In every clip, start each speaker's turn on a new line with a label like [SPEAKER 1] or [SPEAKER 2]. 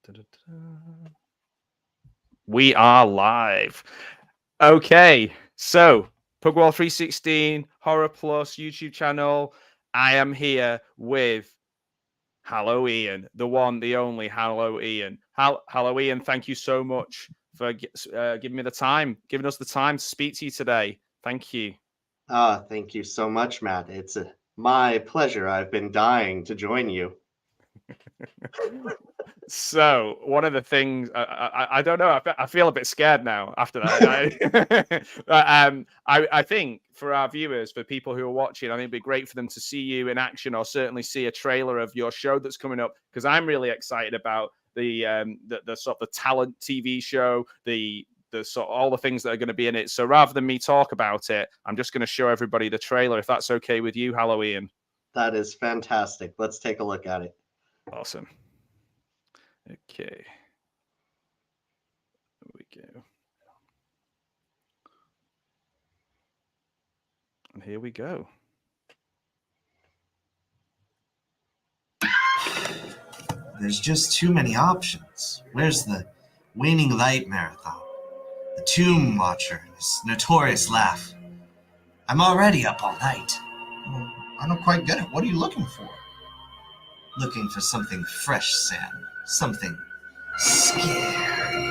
[SPEAKER 1] Da-da-da. We are live. Okay, so Pugwall 316 Horror Plus YouTube channel. I am here with Hallow Ian, the one, the only Hallow Ian. Hallow Ian, thank you so much for giving me the time, giving us the time to speak to you today. Thank you.
[SPEAKER 2] Thank you so much, Matt. It's my pleasure. I've been dying to join you.
[SPEAKER 1] So one of the things I don't know, I feel a bit scared now after that. I think for our viewers, for people who are watching, I think it'd be great for them to see you in action, or certainly see a trailer of your show that's coming up, because I'm really excited about the sort of the talent TV show, the sort of all the things that are going to be in it. So rather than me talk about it, I'm just going to show everybody the trailer, if that's okay with you, Hallow Ian.
[SPEAKER 2] That is fantastic. Let's take a look at it.
[SPEAKER 1] Awesome. Okay. There we go. And here we go.
[SPEAKER 3] There's just too many options. Where's the Waning Light Marathon? The Tomb Watcher and his notorious laugh. I'm already up all night.
[SPEAKER 4] I don't quite get it. What are you looking for?
[SPEAKER 3] Looking for something fresh, Sam. Something scary.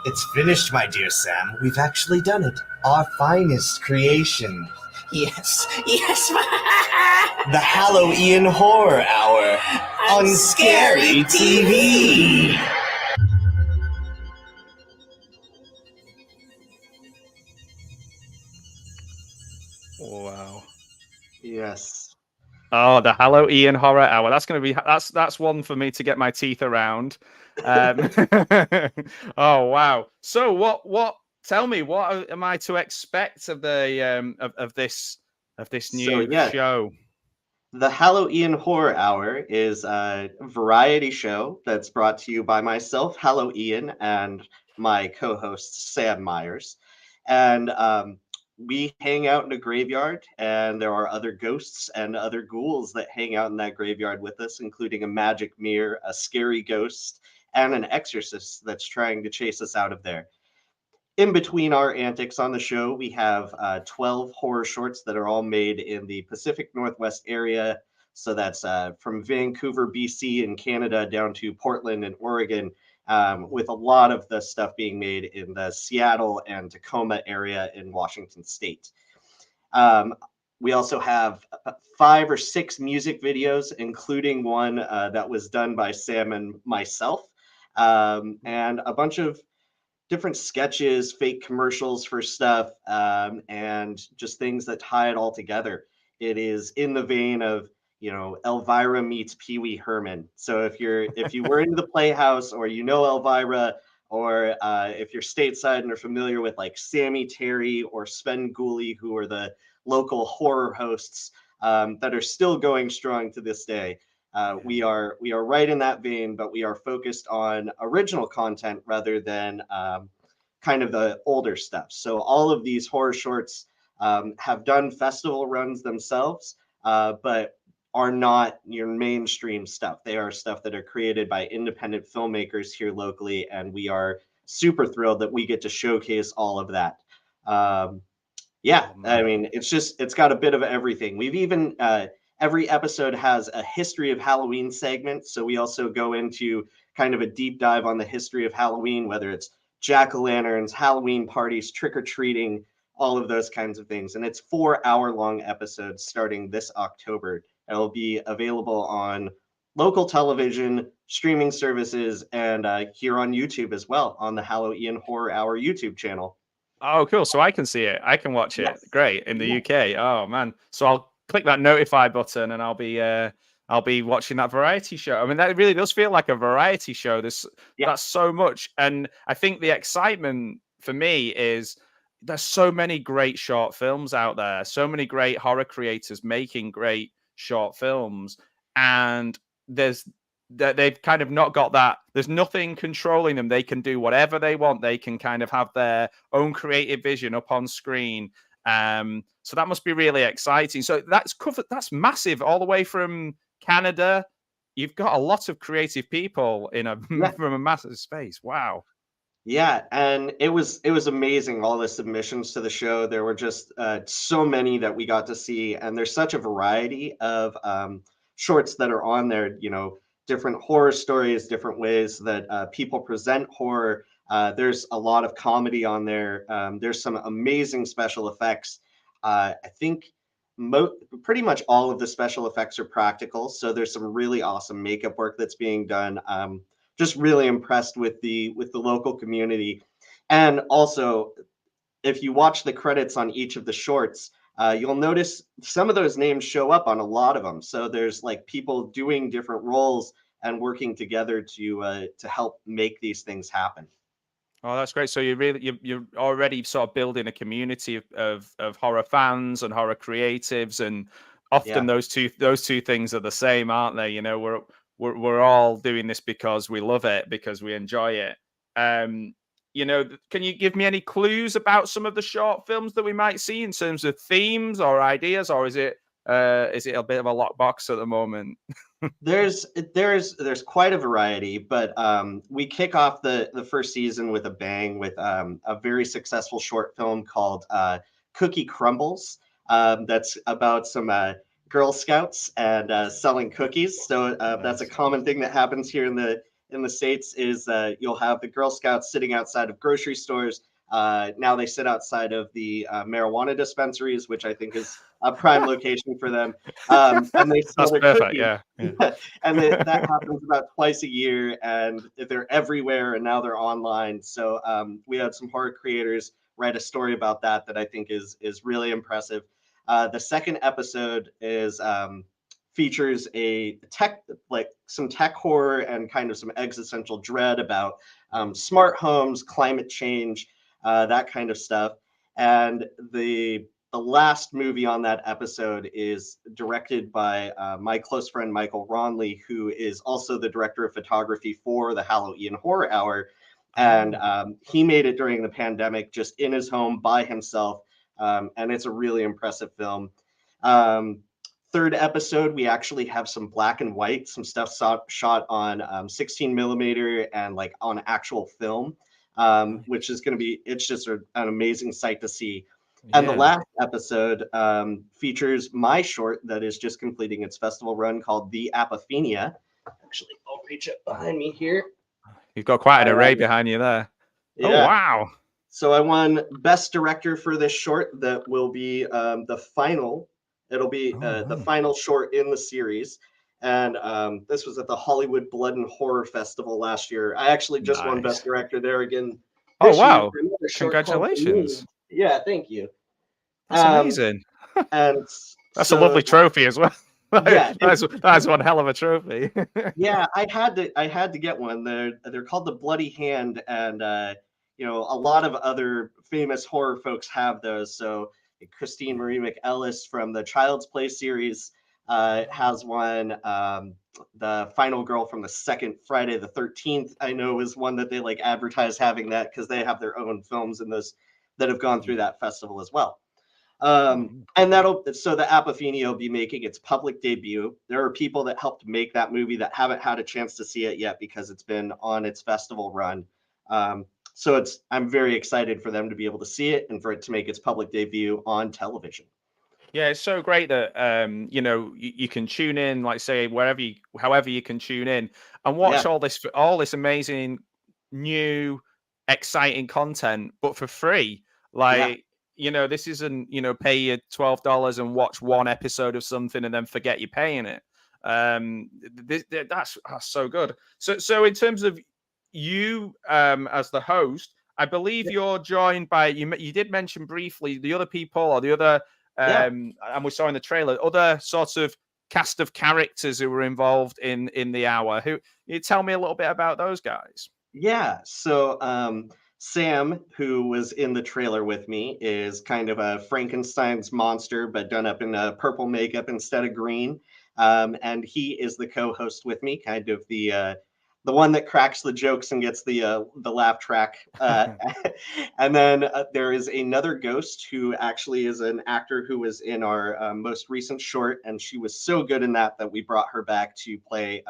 [SPEAKER 3] It's finished, my dear Sam. We've actually done it. Our finest creation.
[SPEAKER 5] Yes.
[SPEAKER 3] The Hallow Ian Horror Hour on Scary TV.
[SPEAKER 1] Wow.
[SPEAKER 2] Yes.
[SPEAKER 1] Oh, the Hallow Ian Horror Hour. That's going to be that's one for me to get my teeth around. Oh wow. So what? Tell me, what am I to expect of the of this new show?
[SPEAKER 2] The Hallow Ian Horror Hour is a variety show that's brought to you by myself, Hallow Ian, and my co-host Sam Myers. And we hang out in a graveyard, and there are other ghosts and other ghouls that hang out in that graveyard with us, including a magic mirror, a scary ghost, and an exorcist that's trying to chase us out of there. In between our antics on the show, we have 12 horror shorts that are all made in the Pacific Northwest area. So that's from Vancouver, BC in Canada down to Portland and Oregon, with a lot of the stuff being made in the Seattle and Tacoma area in Washington State. We also have 5 or 6 music videos, including one that was done by Sam and myself, and a bunch of different sketches, fake commercials for stuff, and just things that tie it all together. It is in the vein of, Elvira meets Peewee Herman. So if you were into the Playhouse, or Elvira, or if you're stateside and are familiar with like Sammy Terry or Svengoolie, who are the local horror hosts that are still going strong to this day. We are right in that vein, but we are focused on original content rather than kind of the older stuff. So all of these horror shorts have done festival runs themselves, but are not your mainstream stuff. They are stuff that are created by independent filmmakers here locally, and we are super thrilled that we get to showcase all of that. I mean, it's got a bit of everything. We've even every episode has a history of Halloween segment. So we also go into kind of a deep dive on the history of Halloween, whether it's jack-o'-lanterns, Halloween parties, trick-or-treating, all of those kinds of things. And it's 4-hour-long episodes starting this October. It'll be available on local television, streaming services, and here on YouTube as well, on the Hallow Ian Horror Hour YouTube channel.
[SPEAKER 1] Oh, cool. So I can see it. I can watch it. Great. In the UK. Oh, man. So I'll click that notify button and I'll be watching that variety show. I mean, that really does feel like a variety show. That's so much. And I think the excitement for me is there's so many great short films out there, so many great horror creators making great short films, and there's that they've kind of not got that. There's nothing controlling them. They can do whatever they want. They can kind of have their own creative vision up on screen. So that must be really exciting. So that's covered. That's massive, all the way from Canada. You've got a lot of creative people in a from a massive space. Wow.
[SPEAKER 2] Yeah, and it was amazing, all the submissions to the show. There were just so many that we got to see, and there's such a variety of shorts that are on there. You know, different horror stories, different ways that people present horror. There's a lot of comedy on there. There's some amazing special effects. I think pretty much all of the special effects are practical, so there's some really awesome makeup work that's being done. Just really impressed with the local community. And also, if you watch the credits on each of the shorts, you'll notice some of those names show up on a lot of them. So there's like people doing different roles and working together to help make these things happen.
[SPEAKER 1] Oh, that's great. So you're already sort of building a community of horror fans and horror creatives, and often
[SPEAKER 2] Yeah.
[SPEAKER 1] those two things are the same, aren't they? You know, we're all doing this because we love it, because we enjoy it. You know, can you give me any clues about some of the short films that we might see in terms of themes or ideas, or is it a bit of a lockbox at the moment?
[SPEAKER 2] There's quite a variety, but we kick off the first season with a bang with a very successful short film called Cookie Crumbles. That's about some Girl Scouts and selling cookies. So that's a common thing that happens here in the States. Is you'll have the Girl Scouts sitting outside of grocery stores. Now they sit outside of the marijuana dispensaries, which I think is a prime location for them. And they sell
[SPEAKER 1] That's
[SPEAKER 2] their
[SPEAKER 1] perfect.
[SPEAKER 2] cookies.
[SPEAKER 1] Yeah.
[SPEAKER 2] And that happens about twice a year, and they're everywhere, and now they're online. So we had some horror creators write a story about that I think is really impressive. The second episode is features some tech horror and kind of some existential dread about smart homes, climate change, that kind of stuff. And the last movie on that episode is directed by my close friend Michael Ronley, who is also the director of photography for the Hallow Ian Horror Hour. And he made it during the pandemic, just in his home by himself. And it's a really impressive film. Third episode, we actually have some black and white, some stuff shot on 16 millimeter and like on actual film, which is going to be, it's just an amazing sight to see. And the last episode features my short that is just completing its festival run called The Apophenia. Actually, I'll reach it behind me here.
[SPEAKER 1] You've got quite an array behind you there.
[SPEAKER 2] Yeah.
[SPEAKER 1] Oh, wow.
[SPEAKER 2] So I won Best Director for this short that will be the final. It'll be the final short in the series. And this was at the Hollywood Blood and Horror Festival last year. I actually just won Best Director there again.
[SPEAKER 1] Oh, wow. Congratulations.
[SPEAKER 2] Yeah, thank you.
[SPEAKER 1] That's amazing.
[SPEAKER 2] And
[SPEAKER 1] that's a lovely trophy as well.
[SPEAKER 2] Yeah,
[SPEAKER 1] that's one hell of a trophy.
[SPEAKER 2] Yeah, I had to get one. They're called the Bloody Hand, and you know, a lot of other famous horror folks have those. So Christine Marie McEllis from the Child's Play series has one. The Final Girl from the second Friday the 13th, I know, is one that they like advertise having that because they have their own films in those that have gone through that festival as well. And so the Apophenia will be making its public debut. There are people that helped make that movie that haven't had a chance to see it yet because it's been on its festival run. So I'm very excited for them to be able to see it and for it to make its public debut on television.
[SPEAKER 1] Yeah, it's so great that you know, you can tune in, like say however you can tune in and watch all this amazing new exciting content, but for free. Like, you know, this isn't, you know, pay your $12 and watch one episode of something and then forget you're paying it. That's so good. So in terms of you as the host, I believe you're joined by you did mention briefly the other people or the other and we saw in the trailer other sorts of cast of characters who were involved in the hour. Who, you tell me a little bit about those guys?
[SPEAKER 2] Yeah, so Sam, who was in the trailer with me, is kind of a Frankenstein's monster, but done up in purple makeup instead of green. And he is the co-host with me, kind of the one that cracks the jokes and gets the laugh track. And then there is another ghost who actually is an actor who was in our most recent short, and she was so good in that we brought her back to play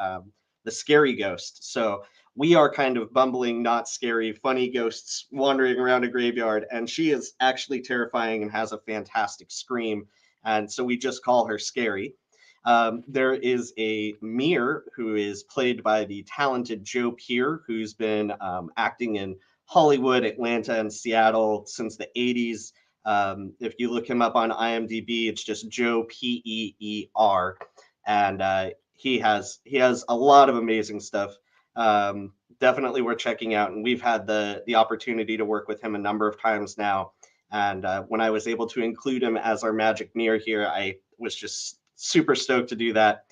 [SPEAKER 2] the scary ghost. So we are kind of bumbling, not scary, funny ghosts wandering around a graveyard, and she is actually terrifying and has a fantastic scream. And so we just call her Scary. There is a Mir who is played by the talented Joe Peer, who's been acting in Hollywood, Atlanta, and Seattle since the 80s. If you look him up on IMDb, it's just Joe Peer, and he has a lot of amazing stuff. Definitely worth checking out, and we've had the opportunity to work with him a number of times now. And when I was able to include him as our magic mirror here, I was just super stoked to do that.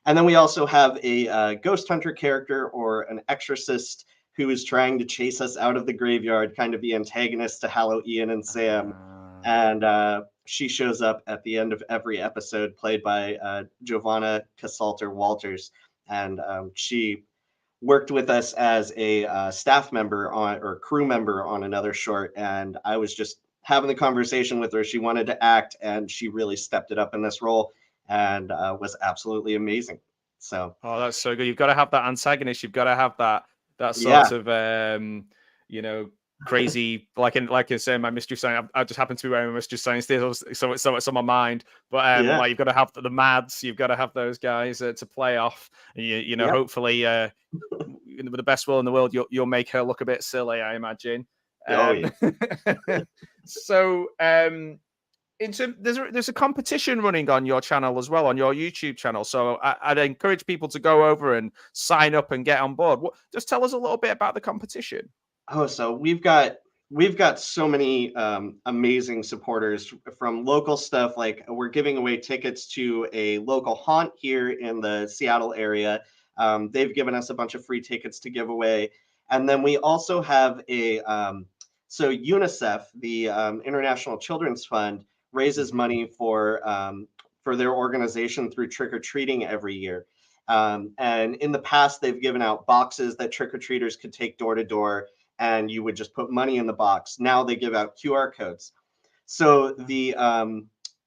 [SPEAKER 2] And then we also have a ghost hunter character, or an exorcist, who is trying to chase us out of the graveyard, kind of the antagonist to Hallow Ian and Sam. And she shows up at the end of every episode, played by Giovanna Casalter Walters. And she worked with us as a staff member or crew member on another short. And I was just having the conversation with her. She wanted to act, and she really stepped it up in this role, and was absolutely amazing. So,
[SPEAKER 1] oh, that's so good. You've got to have that antagonist. You've got to have that
[SPEAKER 2] yeah.
[SPEAKER 1] sort of crazy, like I say, my Mystery Science. I just happen to be wearing a Mystery Science theater, so it's on my mind. But
[SPEAKER 2] Yeah.
[SPEAKER 1] like, you've got to have the Mads. You've got to have those guys to play off. You know,
[SPEAKER 2] Yep.
[SPEAKER 1] hopefully, with the best will in the world, you'll make her look a bit silly, I imagine.
[SPEAKER 2] Oh, yeah.
[SPEAKER 1] So, there's a competition running on your channel as well, on your YouTube channel. So I'd encourage people to go over and sign up and get on board. Just tell us a little bit about the competition.
[SPEAKER 2] Oh, so we've got so many amazing supporters from local stuff. Like, we're giving away tickets to a local haunt here in the Seattle area. They've given us a bunch of free tickets to give away. And then we also have so UNICEF, the International Children's Fund, raises money for their organization through trick-or-treating every year. And in the past, they've given out boxes that trick-or-treaters could take door to door, and you would just put money in the box. Now they give out QR codes. So the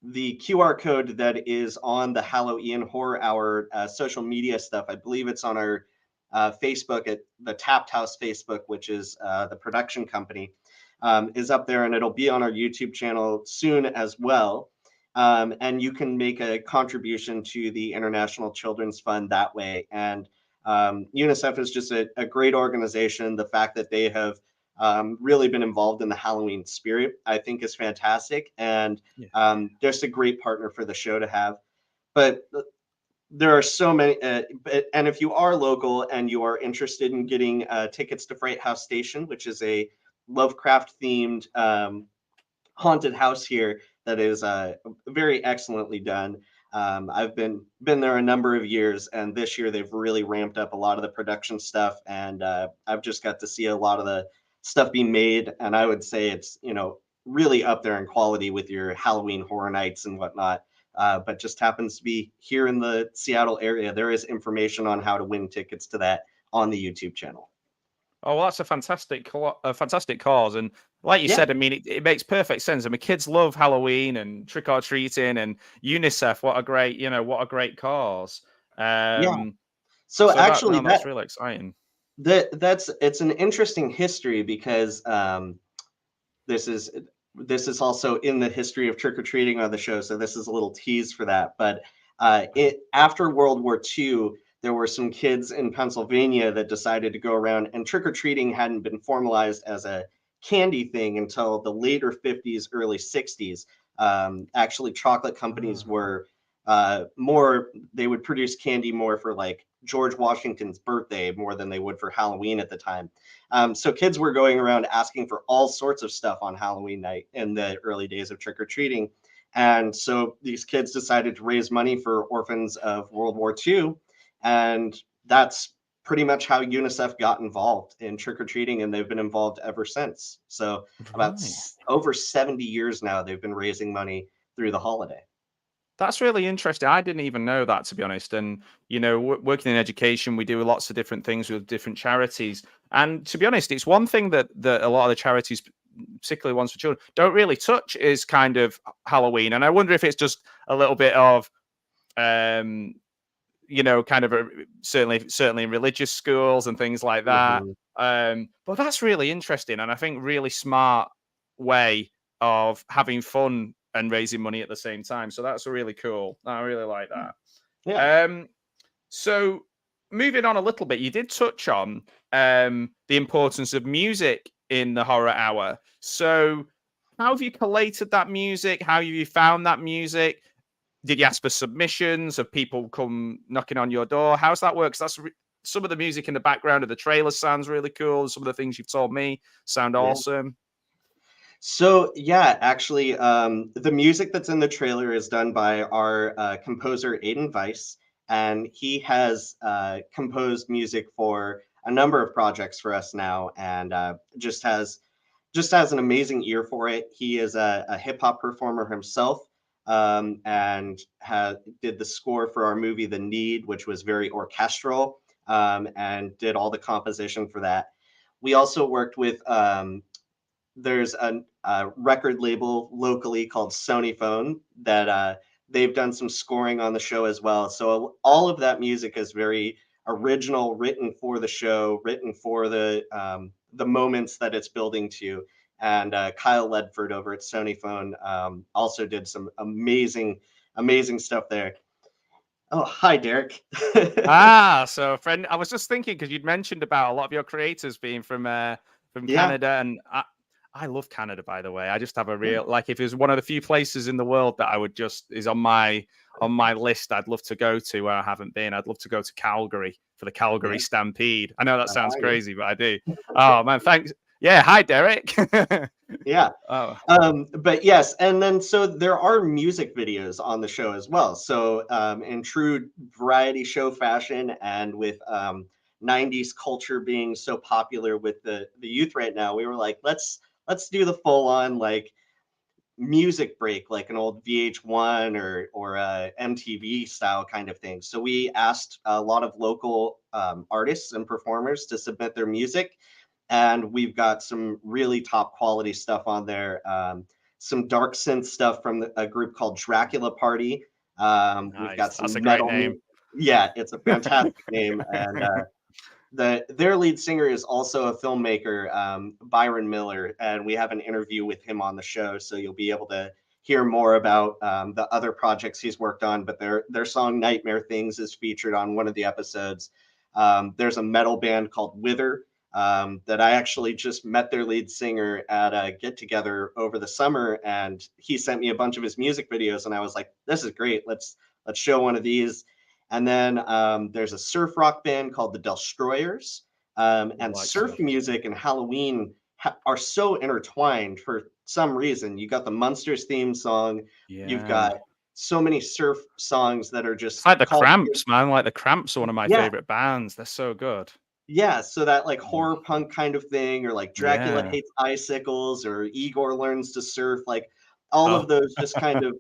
[SPEAKER 2] QR code that is on the Hallow Ian Horror Hour social media stuff, I believe it's on our Facebook, at the Tapped House Facebook, which is the production company, is up there, and it'll be on our YouTube channel soon as well. And you can make a contribution to the International Children's Fund that way. And UNICEF is just a great organization. The fact that they have really been involved in the Halloween spirit, I think, is fantastic, and just a great partner for the show to have. But there are so many, and if you are local and you are interested in getting tickets to Fright House Station, which is a Lovecraft themed haunted house here that is very excellently done. I've been there a number of years, and this year they've really ramped up a lot of the production stuff, and I've just got to see a lot of the stuff being made, and I would say it's, really up there in quality with your Halloween Horror Nights and whatnot. But just happens to be here in the Seattle area. There is information on how to win tickets to that on the YouTube channel.
[SPEAKER 1] Oh, well, that's a fantastic cause. And like you said, I mean, it makes perfect sense. I mean, kids love Halloween and trick or treating, and UNICEF. What a great cause.
[SPEAKER 2] So actually,
[SPEAKER 1] that's really exciting.
[SPEAKER 2] It's an interesting history, because this is also in the history of trick or treating on the show. So this is a little tease for that. But after World War II, there were some kids in Pennsylvania that decided to go around, and trick-or-treating hadn't been formalized as a candy thing until the later 50s, early 60s. Actually, chocolate companies were they would produce candy more for like George Washington's birthday more than they would for Halloween at the time. So kids were going around asking for all sorts of stuff on Halloween night in the early days of trick-or-treating. And so these kids decided to raise money for orphans of World War II. And that's pretty much how UNICEF got involved in trick-or-treating, and they've been involved ever since. So about
[SPEAKER 1] Right.
[SPEAKER 2] over 70 years now, they've been raising money through the holiday.
[SPEAKER 1] That's really interesting. I didn't even know that, to be honest. And, you know, working in education, we do lots of different things with different charities. And to be honest, it's one thing that a lot of the charities, particularly ones for children, don't really touch is kind of Halloween. And I wonder if it's just a little bit of, you know, kind of certainly in religious schools and things like that.
[SPEAKER 2] Mhm.
[SPEAKER 1] But that's really interesting, and I think really smart way of having fun and raising money at the same time. So that's really cool. I really like that.
[SPEAKER 2] Yeah.
[SPEAKER 1] So moving on a little bit, you did touch on the importance of music in the horror hour. So how have you collated that music? How have you found that music? Did you ask for submissions? Have people come knocking on your door? How's that work? 'Cause that's some of the music in the background of the trailer sounds really cool. Some of the things you've told me sound
[SPEAKER 2] Yeah.
[SPEAKER 1] awesome.
[SPEAKER 2] So yeah, actually, the music that's in the trailer is done by our composer Aiden Weiss, and he has composed music for a number of projects for us now, and just has an amazing ear for it. He is a hip hop performer himself, and did the score for our movie The Need, which was very orchestral, and did all the composition for that. We also worked with there's a record label locally called Sony Phone that they've done some scoring on the show as well. So all of that music is very original, written for the show, written for the moments that it's building to. And Kyle Ledford over at Sony Phone also did some amazing stuff there. Oh, hi, Derek.
[SPEAKER 1] So friend, I was just thinking because you'd mentioned about a lot of your creators being from
[SPEAKER 2] Yeah.
[SPEAKER 1] Canada, and I love Canada, by the way. I just have a real like if it was one of the few places in the world that I would just is on my list I'd love to go to where I haven't been. I'd love to go to Calgary for the Calgary
[SPEAKER 2] Yeah.
[SPEAKER 1] Stampede. I know that sounds
[SPEAKER 2] Yeah.
[SPEAKER 1] crazy, but I do. Oh man, thanks. Yeah, hi Derek.
[SPEAKER 2] Yeah.
[SPEAKER 1] Oh,
[SPEAKER 2] But yes, and then so there are music videos on the show as well. So in true variety show fashion, and with 90s culture being so popular with the youth right now, we were like, let's do the full on like music break, like an old VH1 or MTV style kind of thing. So we asked a lot of local artists and performers to submit their music, and we've got some really top quality stuff on there. Some dark synth stuff from a group called Dracula Party. We've
[SPEAKER 1] nice.
[SPEAKER 2] got
[SPEAKER 1] That's a
[SPEAKER 2] some
[SPEAKER 1] great
[SPEAKER 2] metal.
[SPEAKER 1] name.
[SPEAKER 2] Yeah, it's a fantastic name, and their lead singer is also a filmmaker, Byron Miller, and we have an interview with him on the show, so you'll be able to hear more about the other projects he's worked on. But their song "Nightmare Things" is featured on one of the episodes. There's a metal band called Wither that I actually just met their lead singer at a get together over the summer, and he sent me a bunch of his music videos, and I was like, "This is great. Let's show one of these." And then there's a surf rock band called the Destroyers. And
[SPEAKER 1] Like
[SPEAKER 2] surf
[SPEAKER 1] surf.
[SPEAKER 2] music and Halloween are so intertwined for some reason. You got the Munsters theme song. You've
[SPEAKER 1] Yeah.
[SPEAKER 2] got so many surf songs that are
[SPEAKER 1] It's
[SPEAKER 2] just
[SPEAKER 1] like the
[SPEAKER 2] called.
[SPEAKER 1] Cramps, man. Like the Cramps are one of my
[SPEAKER 2] Yeah,
[SPEAKER 1] favorite bands. They're so good.
[SPEAKER 2] yeah. So that like
[SPEAKER 1] Mm.
[SPEAKER 2] horror punk kind of thing, or like Dracula
[SPEAKER 1] Yeah.
[SPEAKER 2] hates icicles, or Igor learns to surf. Like all
[SPEAKER 1] Oh.
[SPEAKER 2] of those just kind of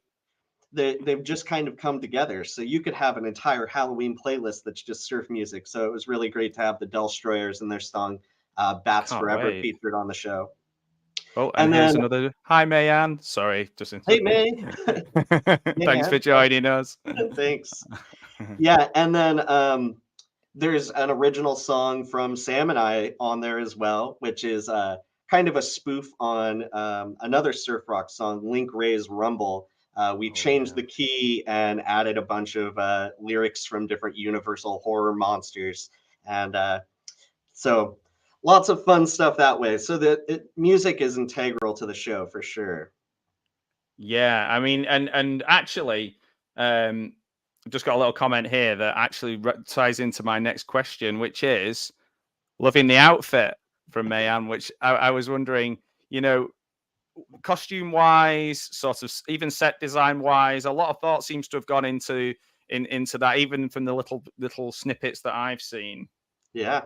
[SPEAKER 2] they've just kind of come together. So you could have an entire Halloween playlist that's just surf music. So it was really great to have the Destroyers and their song "Bats
[SPEAKER 1] Can't
[SPEAKER 2] Forever"
[SPEAKER 1] wait.
[SPEAKER 2] featured on the show.
[SPEAKER 1] Oh, and
[SPEAKER 2] And
[SPEAKER 1] here's
[SPEAKER 2] then,
[SPEAKER 1] another. Hi, Mayan. Sorry, just
[SPEAKER 2] hey May,
[SPEAKER 1] thanks for
[SPEAKER 2] man,
[SPEAKER 1] joining us.
[SPEAKER 2] thanks. Yeah, and then there's an original song from Sam and I on there as well, which is kind of a spoof on another surf rock song, Link Ray's Rumble. We
[SPEAKER 1] Oh
[SPEAKER 2] changed
[SPEAKER 1] yeah.
[SPEAKER 2] the key and added a bunch of lyrics from different Universal horror monsters. And so lots of fun stuff that way. So the music is integral to the show for sure.
[SPEAKER 1] Yeah, I mean, and actually, I've just got a little comment here that actually ties into my next question, which is loving the outfit from Mayan. Which I was wondering, you know, costume wise, sort of even set design wise, a lot of thought seems to have gone into that, even from the little snippets that I've seen.
[SPEAKER 2] Yeah.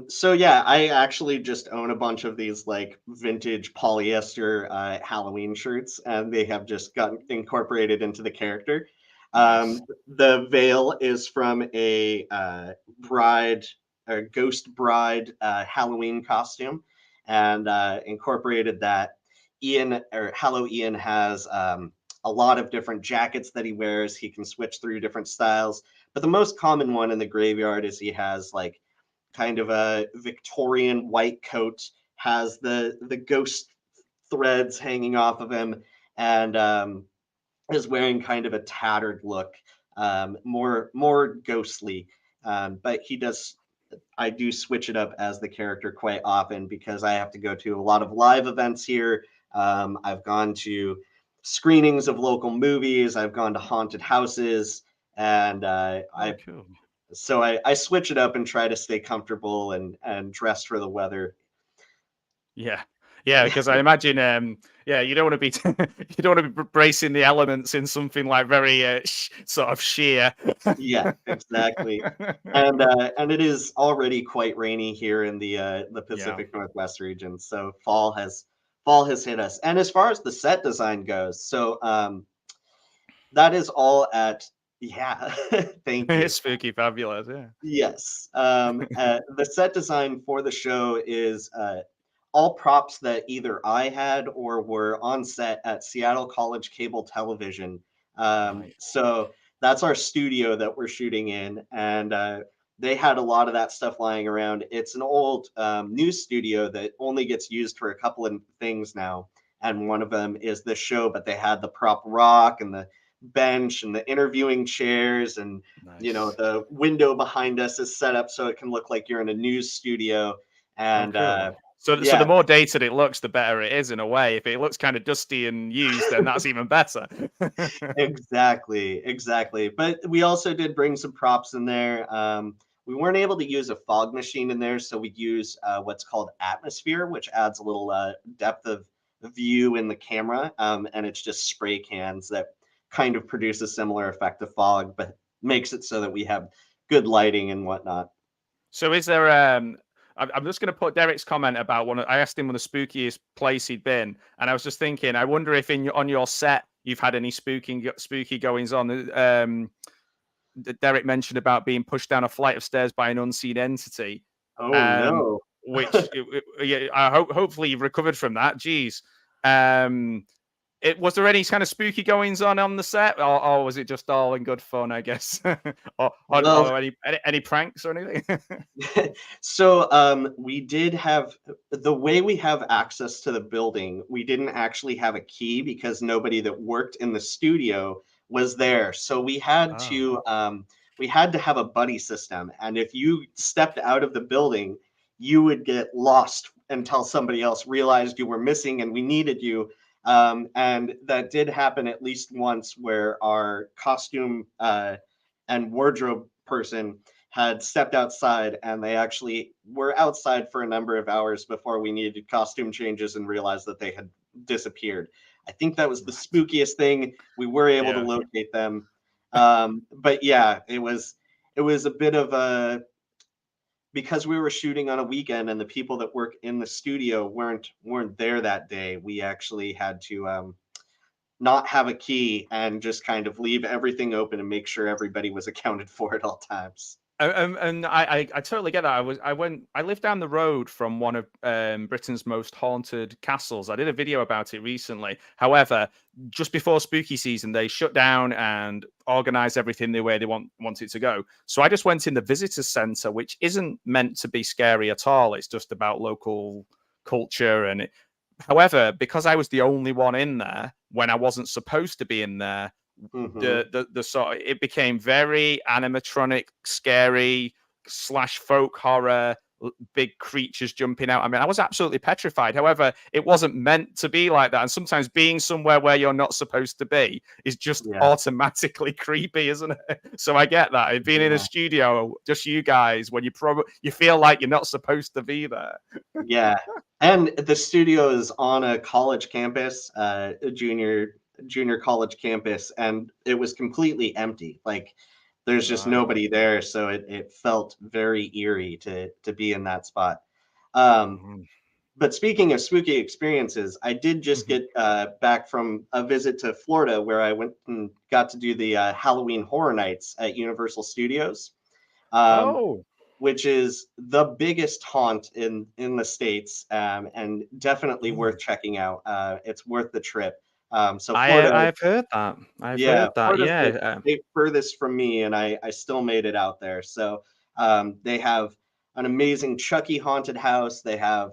[SPEAKER 2] So yeah, I actually just own a bunch of these like vintage polyester Halloween shirts, and they have just gotten incorporated into the character.
[SPEAKER 1] Nice.
[SPEAKER 2] The veil is from a ghost bride Halloween costume, and incorporated that. Hallow Ian has a lot of different jackets that he wears. He can switch through different styles, but the most common one in the graveyard is he has like kind of a Victorian white coat, has the ghost threads hanging off of him, and is wearing kind of a tattered look, more ghostly. But he does. I do switch it up as the character quite often because I have to go to a lot of live events here. I've gone to screenings of local movies. I've gone to haunted houses, and
[SPEAKER 1] Oh, cool.
[SPEAKER 2] I switch it up and try to stay comfortable and dress for the weather.
[SPEAKER 1] Yeah. Yeah, because I imagine, yeah, you don't want to be, you don't want to be bracing the elements in something like very sort of sheer.
[SPEAKER 2] Yeah, exactly. And it is already quite rainy here in the
[SPEAKER 1] Yeah.
[SPEAKER 2] Pacific Northwest region, so fall has hit us. And as far as the set design goes, so that is all at yeah, thank you.
[SPEAKER 1] It's spooky fabulous. Yeah.
[SPEAKER 2] Yes. The set design for the show is all props that either I had or were on set at Seattle College Cable Television.
[SPEAKER 1] Right.
[SPEAKER 2] So that's our studio that we're shooting in, and they had a lot of that stuff lying around. It's an old news studio that only gets used for a couple of things now, and one of them is this show. But they had the prop rock and the bench and the interviewing chairs, and
[SPEAKER 1] Nice.
[SPEAKER 2] the window behind us is set up so it can look like you're in a news studio.
[SPEAKER 1] Oh,
[SPEAKER 2] And
[SPEAKER 1] cool. So the
[SPEAKER 2] yeah,
[SPEAKER 1] more dated it looks, the better it is in a way. If it looks kind of dusty and used, then that's even better.
[SPEAKER 2] exactly. But we also did bring some props in there. We weren't able to use a fog machine in there, so we use what's called atmosphere, which adds a little depth of view in the camera. And it's just spray cans that kind of produce a similar effect of fog, but makes it so that we have good lighting and whatnot.
[SPEAKER 1] So is there I'm just going to put Derek's comment about I asked him what the spookiest place he'd been, and I was just thinking, I wonder if on your set you've had any spooky goings on. Derek mentioned about being pushed down a flight of stairs by an unseen entity,
[SPEAKER 2] Oh
[SPEAKER 1] um,
[SPEAKER 2] no.
[SPEAKER 1] which yeah, hopefully you've recovered from that. Jeez. Was there any kind of spooky goings on the set, or was it just all in good fun, I guess,
[SPEAKER 2] Well,
[SPEAKER 1] or any pranks or anything?
[SPEAKER 2] so we did have the way we have access to the building. We didn't actually have a key because nobody that worked in the studio was there. So
[SPEAKER 1] Oh,
[SPEAKER 2] we had to have a buddy system. And if you stepped out of the building, you would get lost until somebody else realized you were missing and we needed you. And that did happen at least once, where our costume and wardrobe person had stepped outside, and they actually were outside for a number of hours before we needed costume changes and realized that they had disappeared. I think that was the
[SPEAKER 1] right.
[SPEAKER 2] spookiest thing. We were able to
[SPEAKER 1] Yeah.
[SPEAKER 2] locate them. But yeah, it was a bit of a, because we were shooting on a weekend and the people that work in the studio weren't there that day. We actually had to not have a key and just kind of leave everything open and make sure everybody was accounted for at all times.
[SPEAKER 1] And I totally get that. I lived down the road from one of Britain's most haunted castles. I did a video about it recently. However, just before spooky season, they shut down and organized everything the way they want it to go. So I just went in the visitor center, which isn't meant to be scary at all. It's just about local culture however, because I was the only one in there when I wasn't supposed to be in there,
[SPEAKER 2] Hmm.
[SPEAKER 1] the sort of, it became very animatronic, scary slash folk horror, big creatures jumping out. I mean, I was absolutely petrified. However, it wasn't meant to be like that. And sometimes being somewhere where you're not supposed to be is just
[SPEAKER 2] Yeah,
[SPEAKER 1] automatically creepy, isn't it? So I get that. And being in a
[SPEAKER 2] yeah,
[SPEAKER 1] studio, just you guys, when you feel like you're not supposed to be there.
[SPEAKER 2] yeah. And the studio is on a college campus, a junior college campus, and it was completely empty. Like there's just
[SPEAKER 1] Right.
[SPEAKER 2] nobody there, so it felt very eerie to be in that spot. Um,
[SPEAKER 1] Mhm.
[SPEAKER 2] but speaking of spooky experiences, I did just
[SPEAKER 1] Mhm.
[SPEAKER 2] get back from a visit to Florida where I went and got to do the Halloween Horror Nights at Universal Studios, um,
[SPEAKER 1] Oh,
[SPEAKER 2] which is the biggest haunt in the states, and definitely
[SPEAKER 1] really?
[SPEAKER 2] worth checking out. It's worth the trip. So Florida,
[SPEAKER 1] I've heard that. I've
[SPEAKER 2] yeah,
[SPEAKER 1] heard that.
[SPEAKER 2] Florida's the
[SPEAKER 1] Yeah.
[SPEAKER 2] state furthest from me, and I still made it out there. So they have an amazing Chucky haunted house. They have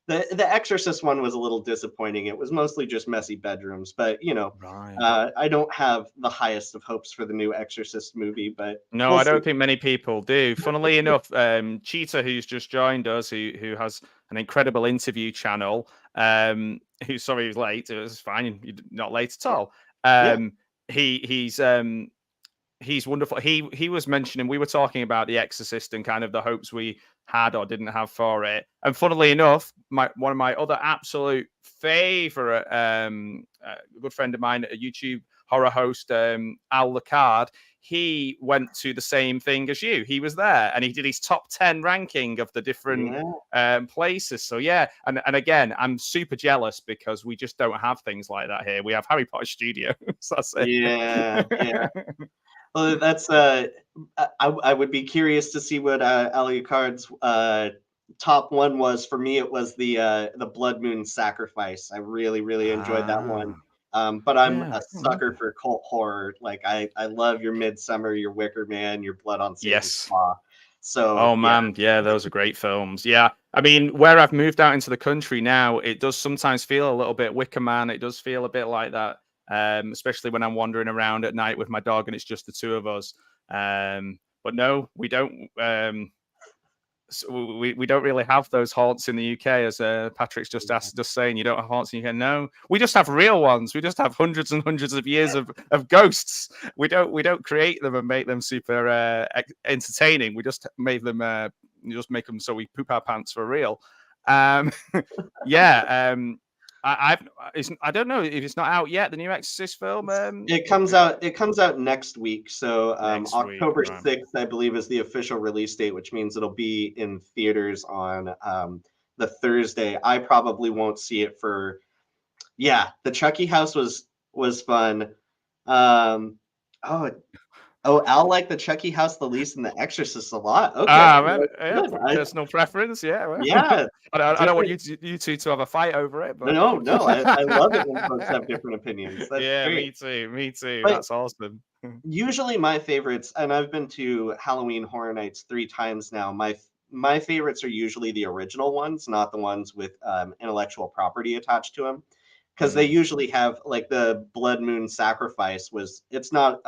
[SPEAKER 2] the Exorcist one was a little disappointing. It was mostly just messy bedrooms, but
[SPEAKER 1] Right.
[SPEAKER 2] I don't have the highest of hopes for the new Exorcist movie, but
[SPEAKER 1] No,
[SPEAKER 2] we'll
[SPEAKER 1] I
[SPEAKER 2] see.
[SPEAKER 1] don't think many people do. Funnily enough, Cheetah, who's just joined us, who has an incredible interview channel, who's sorry he's late. It was fine, you're not late at all.
[SPEAKER 2] Yeah,
[SPEAKER 1] Um, he's wonderful. He was mentioning we were talking about The Exorcist and kind of the hopes we had or didn't have for it. And funnily enough, one of my other absolute favorite good friend of mine, a YouTube horror host, Al Lacard, he went to the same thing as you. He was there and he did his top 10 ranking of the different
[SPEAKER 2] yeah,
[SPEAKER 1] places. So yeah, and again, I'm super jealous because we just don't have things like that here. We have Harry Potter Studios. That's
[SPEAKER 2] yeah, yeah.
[SPEAKER 1] it.
[SPEAKER 2] Well, that's I would be curious to see what Alucard's top one was. For me, it was the Blood Moon Sacrifice. I really, really enjoyed that one.
[SPEAKER 1] Ah,
[SPEAKER 2] But I'm
[SPEAKER 1] yeah, I
[SPEAKER 2] a
[SPEAKER 1] can't remember.
[SPEAKER 2] sucker for cult horror. Like I love your Midsummer, your Wicker Man, your Blood on Satan's
[SPEAKER 1] Yes.
[SPEAKER 2] Claw. So
[SPEAKER 1] Oh
[SPEAKER 2] yeah,
[SPEAKER 1] man, yeah, those are great films. Yeah, I mean, where I've moved out into the country now, it does sometimes feel a little bit Wicker Man. It does feel a bit like that, especially when I'm wandering around at night with my dog and it's just the two of us. But no, we don't. So we don't really have those haunts in the UK, as Patrick's just saying. You don't have haunts in the UK. No, we just have real ones. We just have hundreds and hundreds of years of ghosts. We don't create them and make them super entertaining. We just make them make them so we poop our pants for real. Um, yeah. I don't know if it's not out yet. The new Exorcist film.
[SPEAKER 2] it comes out. It comes out next week. So
[SPEAKER 1] Next week,
[SPEAKER 2] October
[SPEAKER 1] right?
[SPEAKER 2] 6th, I believe, is the official release date, which means it'll be in theaters on the Thursday. I probably won't see it for. Yeah, the Chucky house was fun. Um, oh, oh, Al liked the Chucky house the least and the Exorcist a lot. Okay,
[SPEAKER 1] Ah, man,
[SPEAKER 2] well,
[SPEAKER 1] yeah,
[SPEAKER 2] good.
[SPEAKER 1] personal preference. Yeah, well,
[SPEAKER 2] Yeah,
[SPEAKER 1] I don't want
[SPEAKER 2] different.
[SPEAKER 1] you two to have a fight over it, but
[SPEAKER 2] No, no, I love it when folks have different opinions. That's
[SPEAKER 1] yeah,
[SPEAKER 2] great.
[SPEAKER 1] me too, me too.
[SPEAKER 2] But
[SPEAKER 1] That's awesome.
[SPEAKER 2] usually my favorites, and I've been to Halloween Horror Nights 3 times now. My favorites are usually the original ones, not the ones with intellectual property attached to them, because they
[SPEAKER 1] Mm.
[SPEAKER 2] usually have like the Blood Moon Sacrifice was. It's not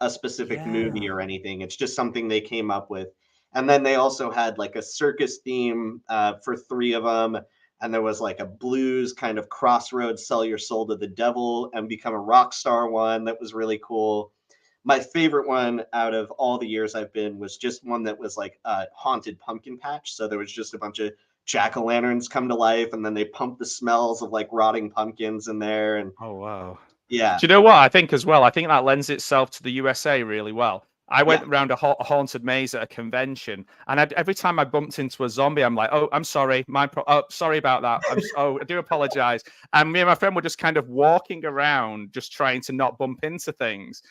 [SPEAKER 2] a specific movie
[SPEAKER 1] Yeah,
[SPEAKER 2] or anything. It's just something they came up with. And then they also had like a circus theme for 3 of them. And there was like a blues kind of crossroads, sell your soul to the devil and become a rock star one that was really cool. My favorite one out of all the years I've been was just one that was like a haunted pumpkin patch. So there was just a bunch of jack-o'-lanterns come to life and then they pump the smells of like rotting pumpkins in there. And
[SPEAKER 1] oh wow.
[SPEAKER 2] yeah,
[SPEAKER 1] Do you know what I think as well? I think that lends itself to the USA really well. I
[SPEAKER 2] yeah.
[SPEAKER 1] went around a haunted maze at a convention, and every time I bumped into a zombie, I'm like, "Oh, I'm sorry, oh, sorry about that. I do apologize." And me and my friend were just kind of walking around, just trying to not bump into things.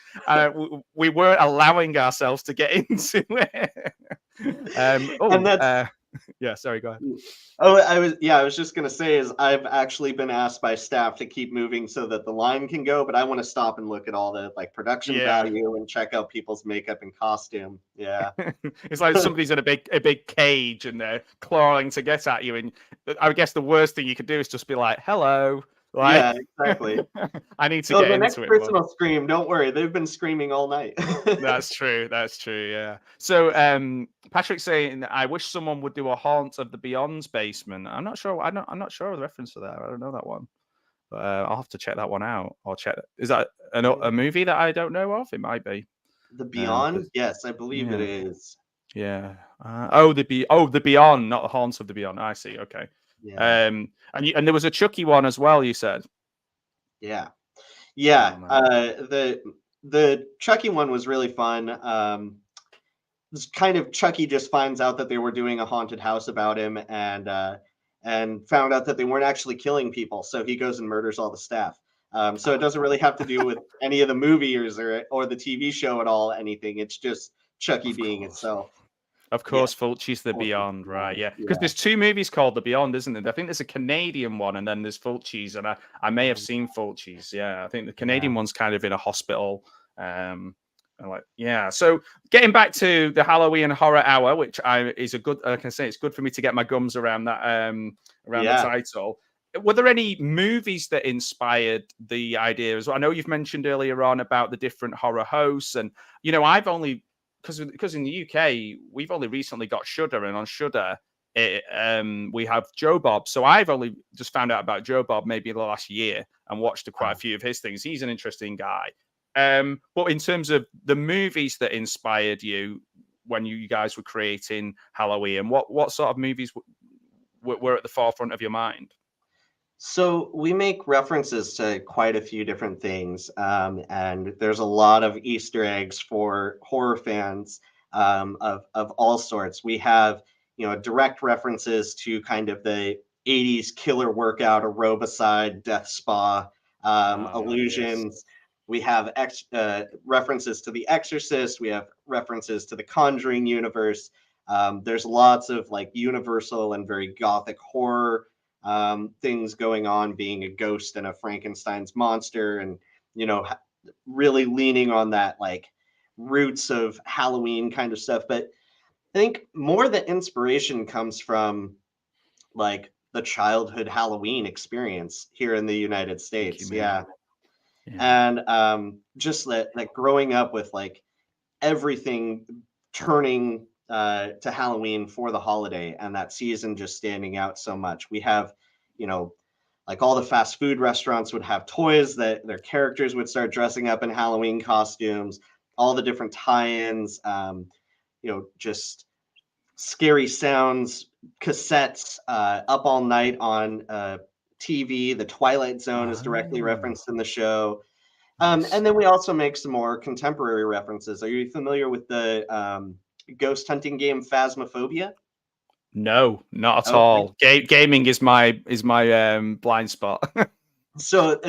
[SPEAKER 1] We weren't allowing ourselves to get into it.
[SPEAKER 2] And that's
[SPEAKER 1] Yeah. Sorry, go ahead.
[SPEAKER 2] Oh, I was just gonna say is I've actually been asked by staff to keep moving so that the line can go, but I want to stop and look at all the like production
[SPEAKER 1] Yeah.
[SPEAKER 2] value and check out people's makeup and costume. Yeah.
[SPEAKER 1] It's like somebody's in a big cage and they're clawing to get at you. And I guess the worst thing you could do is just be like, "Hello," like
[SPEAKER 2] Yeah, exactly.
[SPEAKER 1] I need to
[SPEAKER 2] So
[SPEAKER 1] get
[SPEAKER 2] the next
[SPEAKER 1] into it more.
[SPEAKER 2] person will scream, don't worry, they've been screaming all night.
[SPEAKER 1] That's true. That's true. Yeah. So, Patrick's saying, "I wish someone would do a haunt of the Beyond's basement." I'm not sure. I'm not sure of the reference to that. I don't know that one, but I'll have to check that one out. Or check. Is that a movie that I don't know of? It might be.
[SPEAKER 2] The
[SPEAKER 1] But
[SPEAKER 2] Beyond? Yes, I believe it
[SPEAKER 1] yeah.
[SPEAKER 2] is.
[SPEAKER 1] Yeah. The Beyond, not the Haunts of the Beyond. I see. Okay.
[SPEAKER 2] Yeah.
[SPEAKER 1] And there was a Chucky one as well. You said.
[SPEAKER 2] Yeah. Yeah.
[SPEAKER 1] Oh man.
[SPEAKER 2] the Chucky one was really fun. It's kind of Chucky just finds out that they were doing a haunted house about him, and found out that they weren't actually killing people, so he goes and murders all the staff. So it doesn't really have to do with any of the movies or the TV show at all. Anything. It's just Chucky
[SPEAKER 1] Of
[SPEAKER 2] being
[SPEAKER 1] course.
[SPEAKER 2] itself.
[SPEAKER 1] Of
[SPEAKER 2] Yeah.
[SPEAKER 1] course, Fulci's The
[SPEAKER 2] Fulci's
[SPEAKER 1] Beyond,
[SPEAKER 2] The
[SPEAKER 1] right?
[SPEAKER 2] Beyond,
[SPEAKER 1] Yeah, because
[SPEAKER 2] yeah.
[SPEAKER 1] there's two movies called The Beyond, isn't there? I think there's a Canadian one, and then there's Fulci's, and I may have seen Fulci's. Yeah, I think the Canadian one's kind of in a hospital. And like, yeah. So getting back to the Hallow Ian Horror Hour, which is a good, like I say, it's good for me to get my gums around that around the title. Were there any movies that inspired the idea as well? I know you've mentioned earlier on about the different horror hosts, and you know, I've only because in the UK we've only recently got Shudder, and on Shudder we have Joe Bob. So I've only just found out about Joe Bob maybe the last year and watched quite a few of his things. He's an interesting guy. But in terms of the movies that inspired you when you guys were creating Hallow Ian, what sort of movies were at the forefront of your mind?
[SPEAKER 2] So we make references to quite a few different things, and there's a lot of Easter eggs for horror fans, of all sorts. We have, direct references to kind of the '80s killer workout, aerobicide, death spa, illusions.
[SPEAKER 1] Yes.
[SPEAKER 2] We have references to The Exorcist. We have references to the Conjuring universe. There's lots of like universal and very gothic horror things going on, being a ghost and a Frankenstein's monster, and really leaning on that like roots of Halloween kind of stuff. But I think more the inspiration comes from like the childhood Halloween experience here in the United States. Yeah. And just that growing up with like everything turning to Halloween for the holiday, and that season just standing out so much. We have, like all the fast food restaurants would have toys that their characters would start dressing up in Halloween costumes, all the different tie-ins, just scary sounds, cassettes, up all night on TV. The Twilight Zone is directly referenced in the show. And then we also make some more contemporary references. Are you familiar with the ghost hunting game Phasmophobia?
[SPEAKER 1] No, not at all. Gaming is my blind spot.
[SPEAKER 2] So,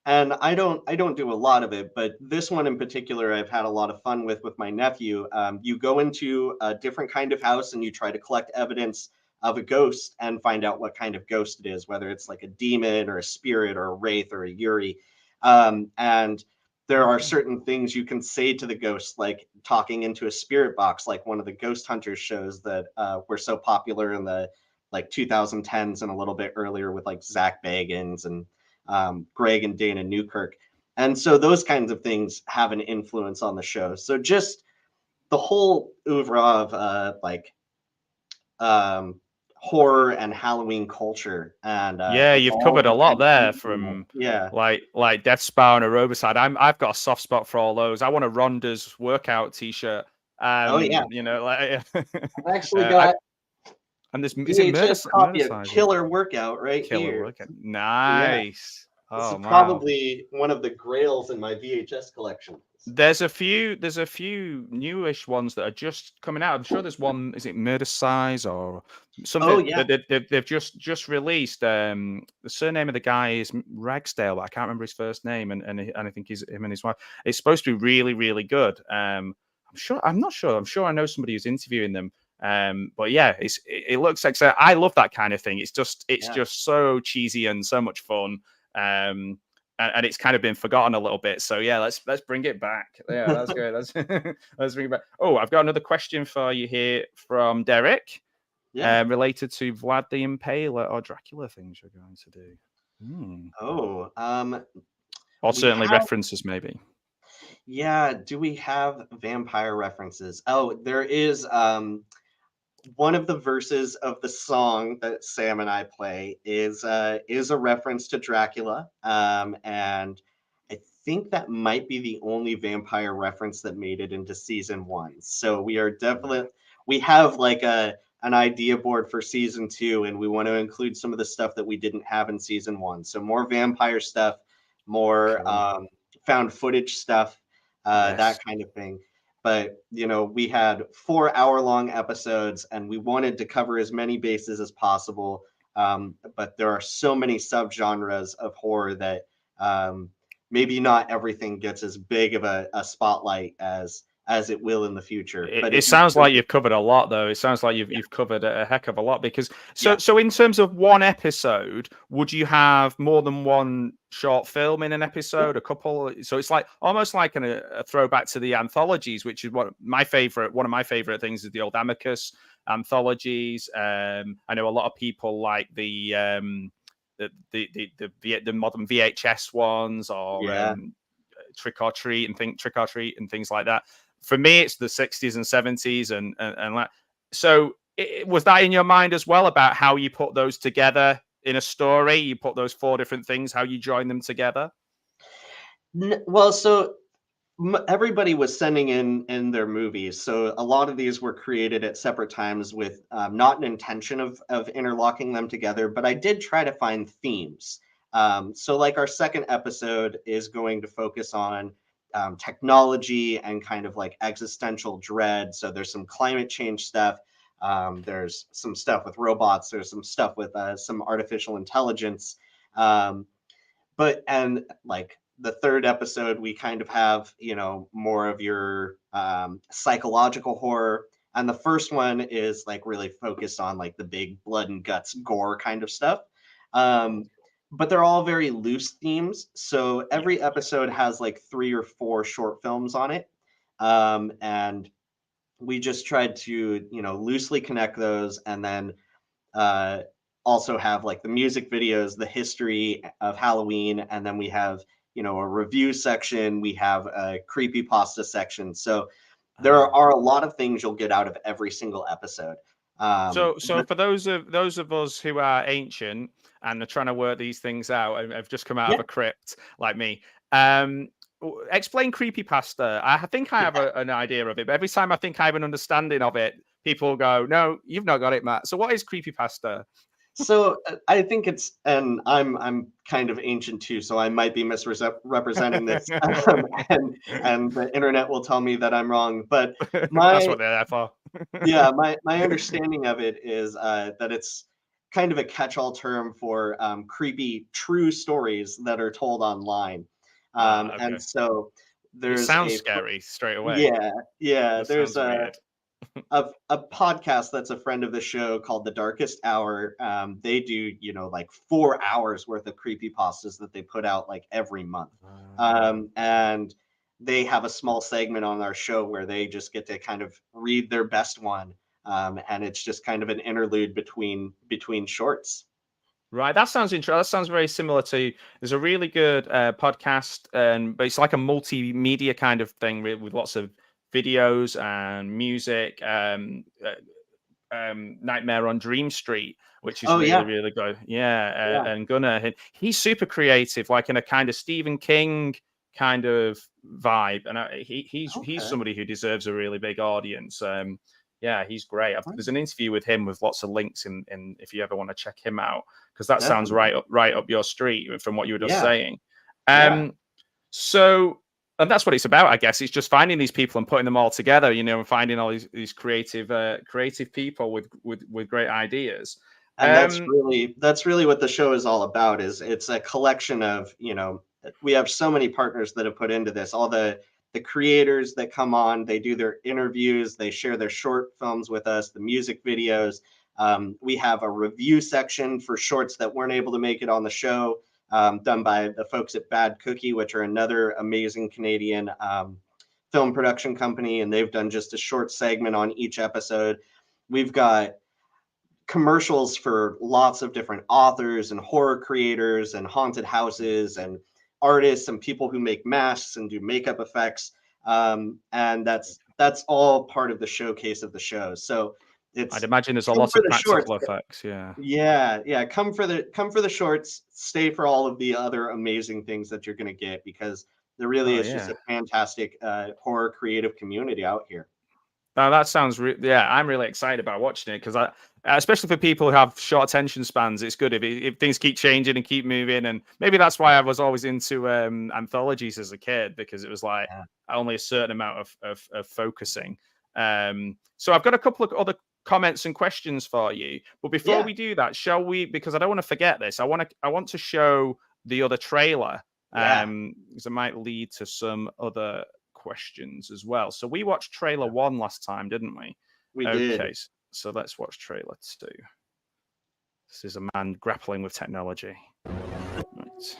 [SPEAKER 2] and I don't do a lot of it, but this one in particular, I've had a lot of fun with my nephew. You go into a different kind of house and you try to collect evidence of a ghost and find out what kind of ghost it is, whether it's like a demon or a spirit or a wraith or a Yuri. And there are certain things you can say to the ghost, like talking into a spirit box, like one of the Ghost Hunters shows that were so popular in the like 2010s and a little bit earlier with like Zach Bagans and Greg and Dana Newkirk. And so those kinds of things have an influence on the show. So just the whole oeuvre of horror and Halloween culture, and
[SPEAKER 1] you've covered a lot there, from like Death Spa and Aerobicide. I've got a soft spot for all those. I want a Rhonda's workout t-shirt.
[SPEAKER 2] I've actually got
[SPEAKER 1] and this
[SPEAKER 2] VHS copy of Killer Workout here.
[SPEAKER 1] Workout. Nice.
[SPEAKER 2] This is probably one of the grails in my VHS collection.
[SPEAKER 1] There's a few newish ones that are just coming out. I'm sure there's one. Is it Murder Size or something? They've just released. The surname of the guy is Ragsdale, but I can't remember his first name. And I think he's him and his wife. It's supposed to be really, really good. I'm not sure. I'm sure I know somebody who's interviewing them. But yeah, it looks like, so I love that kind of thing. It's just so cheesy and so much fun. And it's kind of been forgotten a little bit. So yeah, let's bring it back. Yeah, that's good. Let's bring it back. Oh, I've got another question for you here from Derek. Yeah. Related to Vlad the Impaler or Dracula things you're going to do. Or certainly references, maybe.
[SPEAKER 2] Yeah, do we have vampire references? Oh, there is one of the verses of the song that Sam and I play is a reference to Dracula, and I think that might be the only vampire reference that made it into season 1. So we are definitely, we have like an idea board for season 2, and we want to include some of the stuff that we didn't have in season 1. So more vampire stuff, more found footage stuff.
[SPEAKER 1] Yes.
[SPEAKER 2] that kind of thing. But we had 4-hour-long episodes, and we wanted to cover as many bases as possible. But there are so many subgenres of horror that maybe not everything gets as big of a spotlight as it will in the future. But
[SPEAKER 1] It sounds like you've covered a lot, though. It sounds like you've covered a heck of a lot. Because so in terms of one episode, would you have more than one short film in an episode? A couple? So it's like almost like a throwback to the anthologies, which is one of my favorite things is the old Amicus anthologies. I know a lot of people like the modern VHS ones, or Trick or Treat and things like that. For me, it's the 60s and 70s, and like, so was that in your mind as well about how you put those together in a story? You put those 4 different things, how you join them together?
[SPEAKER 2] Well, so everybody was sending in their movies, so a lot of these were created at separate times with not an intention of interlocking them together, but I did try to find themes. So like our second episode is going to focus on technology and kind of like existential dread. So there's some climate change stuff. There's some stuff with robots. There's some stuff with some artificial intelligence. And like the third episode, we kind of have, more of your psychological horror. And the first one is like really focused on like the big blood and guts gore kind of stuff. But they're all very loose themes. So every episode has like 3 or 4 short films on it. And we just tried to, loosely connect those, and then also have like the music videos, the history of Halloween, and then we have, a review section. We have a creepypasta section. So there are a lot of things you'll get out of every single episode.
[SPEAKER 1] So for those of us who are ancient and are trying to work these things out and have just come out of a crypt like me, explain creepypasta. I think I have an idea of it, but every time I think I have an understanding of it, people go, "No, you've not got it, Matt." So what is creepypasta?
[SPEAKER 2] So I think it's, and I'm kind of ancient too, so I might be misrepresenting this, and the internet will tell me that I'm wrong. But
[SPEAKER 1] that's what they're there for.
[SPEAKER 2] my understanding of it is that it's kind of a catch-all term for creepy true stories that are told online,
[SPEAKER 1] Okay.
[SPEAKER 2] and so
[SPEAKER 1] It sounds scary straight away.
[SPEAKER 2] Yeah.
[SPEAKER 1] That
[SPEAKER 2] There's
[SPEAKER 1] sounds weird.
[SPEAKER 2] a podcast that's a friend of the show called The Darkest Hour. They do, like 4 hours worth of creepypastas that they put out like every month. And they have a small segment on our show where they just get to kind of read their best one. And it's just kind of an interlude between shorts.
[SPEAKER 1] Right, that sounds interesting. That sounds very similar to. There's a really good podcast, but it's like a multimedia kind of thing with lots of videos and music. Nightmare on Dream Street, which is really good. And Gunnar, he's super creative, like in a kind of Stephen King kind of vibe, and he's somebody who deserves a really big audience. He's great. There's an interview with him with lots of links in if you ever want to check him out, because that sounds right up your street from what you were just saying. So, and that's what it's about, I guess. It's just finding these people and putting them all together, and finding all these creative people with great ideas.
[SPEAKER 2] And that's really what the show is all about. Is it's a collection of, we have so many partners that have put into this. All the creators that come on, they do their interviews, they share their short films with us, the music videos. We have a review section for shorts that weren't able to make it on the show, done by the folks at Bad Cookie, which are another amazing Canadian film production company, and they've done just a short segment on each episode. We've got commercials for lots of different authors and horror creators and haunted houses and artists and people who make masks and do makeup effects, and that's all part of the showcase of the show. So
[SPEAKER 1] I'd imagine there's a lot of practical effects.
[SPEAKER 2] Come for the shorts, stay for all of the other amazing things that you're going to get, because there really is just a fantastic horror creative community out here.
[SPEAKER 1] Now that sounds, yeah, I'm really excited about watching it because especially for people who have short attention spans, it's good if things keep changing and keep moving. And maybe that's why I was always into anthologies as a kid, because it was like only a certain amount of focusing. So I've got a couple of other comments and questions for you, but before we do that, shall we? Because I don't want to forget this. I want to show the other trailer, because it might lead to some other questions as well. So we watched trailer 1 last time, didn't we?
[SPEAKER 2] We did.
[SPEAKER 1] Okay, so let's watch trailer 2. This is a man grappling with technology. Right.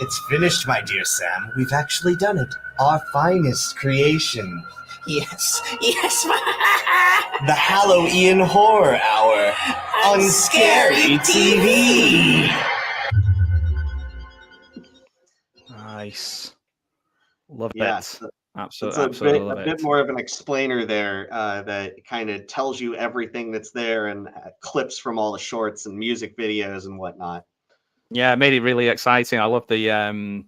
[SPEAKER 3] It's finished, my dear Sam. We've actually done it. Our finest creation.
[SPEAKER 5] Yes.
[SPEAKER 3] The Hallow Ian Horror Hour on Scary TV.
[SPEAKER 1] Nice. Love
[SPEAKER 2] Yes.
[SPEAKER 1] it. Absolutely.
[SPEAKER 2] It's
[SPEAKER 1] Absolutely
[SPEAKER 2] a bit more of an explainer there that kind of tells you everything that's there, and clips from all the shorts and music videos and whatnot.
[SPEAKER 1] Yeah, it made it really exciting. I love the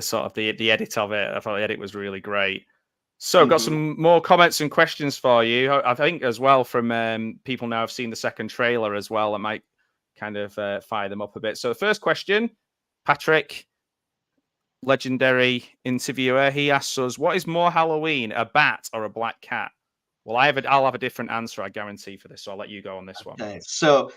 [SPEAKER 1] sort of the edit of it. I thought the edit was really great. So I've got some more comments and questions for you. I think as well from people now have seen the second trailer as well. I might kind of fire them up a bit. So the first question, Patrick, legendary interviewer, he asks us, what is more Halloween, a bat or a black cat? Well, I'll have a different answer, I guarantee, for this. So I'll let you go on this one.
[SPEAKER 2] Okay, so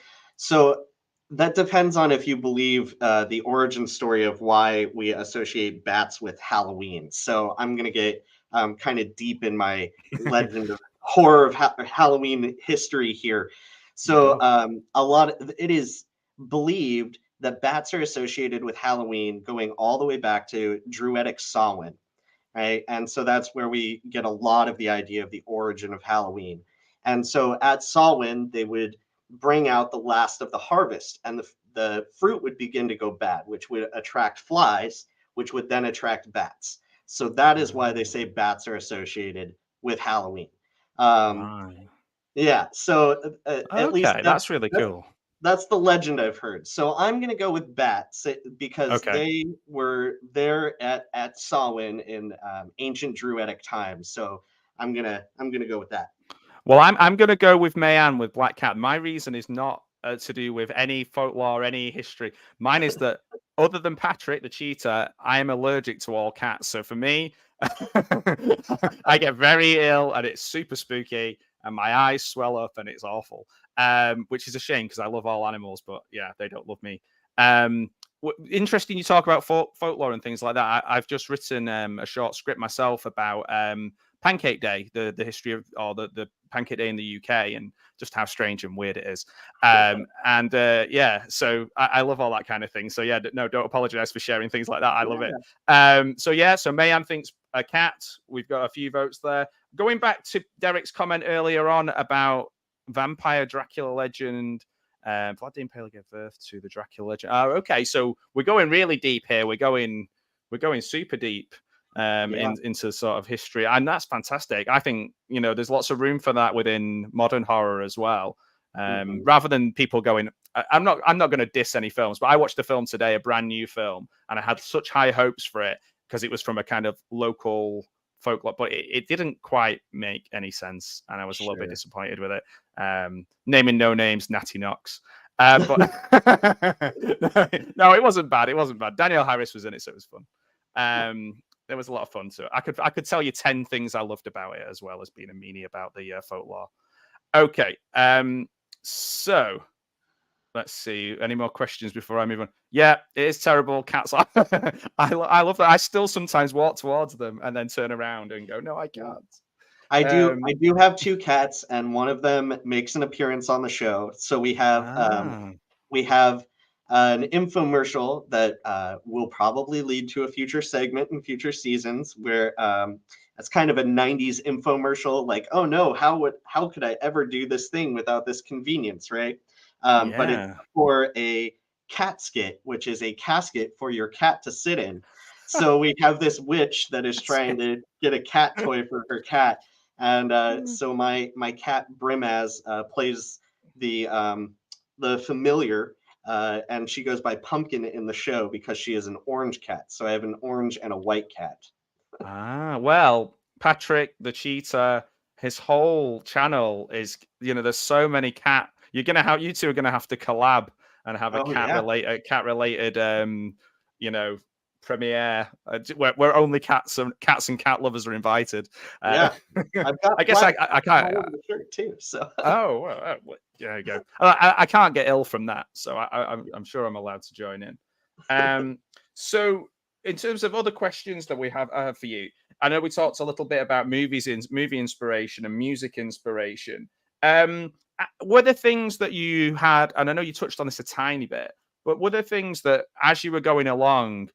[SPEAKER 2] that depends on if you believe the origin story of why we associate bats with Halloween. So I'm going to get kind of deep in my legend of horror of Halloween history here. So it is believed that bats are associated with Halloween going all the way back to Druidic Samhain, right? And so that's where we get a lot of the idea of the origin of Halloween. And so at Samhain, they would bring out the last of the harvest, and the fruit would begin to go bad, which would attract flies, which would then attract bats. So that is why they say bats are associated with Halloween. Yeah, so at least
[SPEAKER 1] that's really cool.
[SPEAKER 2] That's the legend I've heard. So I'm going to go with bats because they were there at Samhain in ancient Druidic times. So I'm gonna go with that.
[SPEAKER 1] Well, I'm going to go with Mayan with black cat. My reason is not to do with any folklore, any history. Mine is that other than Patrick the cheetah, I am allergic to all cats. So for me, I get very ill and it's super spooky and my eyes swell up and it's awful, which is a shame because I love all animals, but yeah, they don't love me. Interesting you talk about folklore and things like that. I've just written a short script myself about Pancake Day, the history of, or the Pancake Day in the UK, and just how strange and weird it is. So I love all that kind of thing. So yeah, no, don't apologize for sharing things like that. I love it. So Mayan thinks a cat. We've got a few votes there. Going back to Derek's comment earlier on about vampire Dracula legend, Vlad the Impaler gave birth to the Dracula legend. Okay, so we're going really deep here. We're going super deep. Into sort of history, and that's fantastic. I think there's lots of room for that within modern horror as well. Rather than people going, I'm not going to diss any films, but I watched a film today, a brand new film, and I had such high hopes for it because it was from a kind of local folklore, but it didn't quite make any sense, and I was a little bit disappointed with it. Naming no names, Natty Knox. But no, it wasn't bad. It wasn't bad. Danielle Harris was in it, so it was fun. There was a lot of fun to it. I could tell you 10 things I loved about it, as well as being a meanie about the folklore. Okay. So let's see. Any more questions before I move on? Yeah, it is terrible. Cats. I love that. I still sometimes walk towards them and then turn around and go, no, I can't.
[SPEAKER 2] I do have 2 cats, and one of them makes an appearance on the show. So we have an infomercial that will probably lead to a future segment in future seasons, where it's kind of a 90s infomercial, like, oh no, how could I ever do this thing without this convenience, right? But it's for a cat skit, which is a casket for your cat to sit in. So we have this witch that is trying to get a cat toy for her cat. And so my cat Brimaz plays the familiar, and she goes by Pumpkin in the show because she is an orange cat. So I have an orange and a white cat.
[SPEAKER 1] Well, Patrick the cheetah, his whole channel is, there's so many cat. You two are gonna have to collab and have a cat related premiere where only cats and cat lovers are invited.
[SPEAKER 2] I've got
[SPEAKER 1] I guess I can't
[SPEAKER 2] shirt too. So
[SPEAKER 1] well, there you go. I can't get ill from that, so I'm sure I'm allowed to join in. So in terms of other questions that we have for you, I know we talked a little bit about movie inspiration and music inspiration. Were there things that you had, and I know you touched on this a tiny bit, but were there things that as you were going along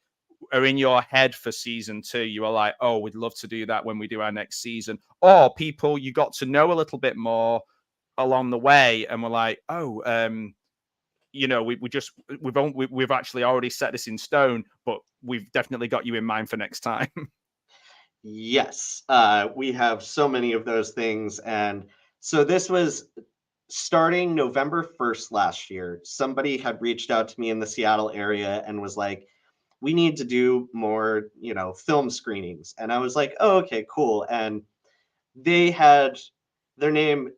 [SPEAKER 1] are in your head for season 2, you were like, oh, we'd love to do that when we do our next season, or people you got to know a little bit more along the way and were like, oh, we've actually already set this in stone, but we've definitely got you in mind for next time?
[SPEAKER 2] Yes, we have so many of those things. And so this was starting November 1st last year. Somebody had reached out to me in the Seattle area and was like, we need to do more, film screenings. And I was like, oh, okay, cool. And they had their name,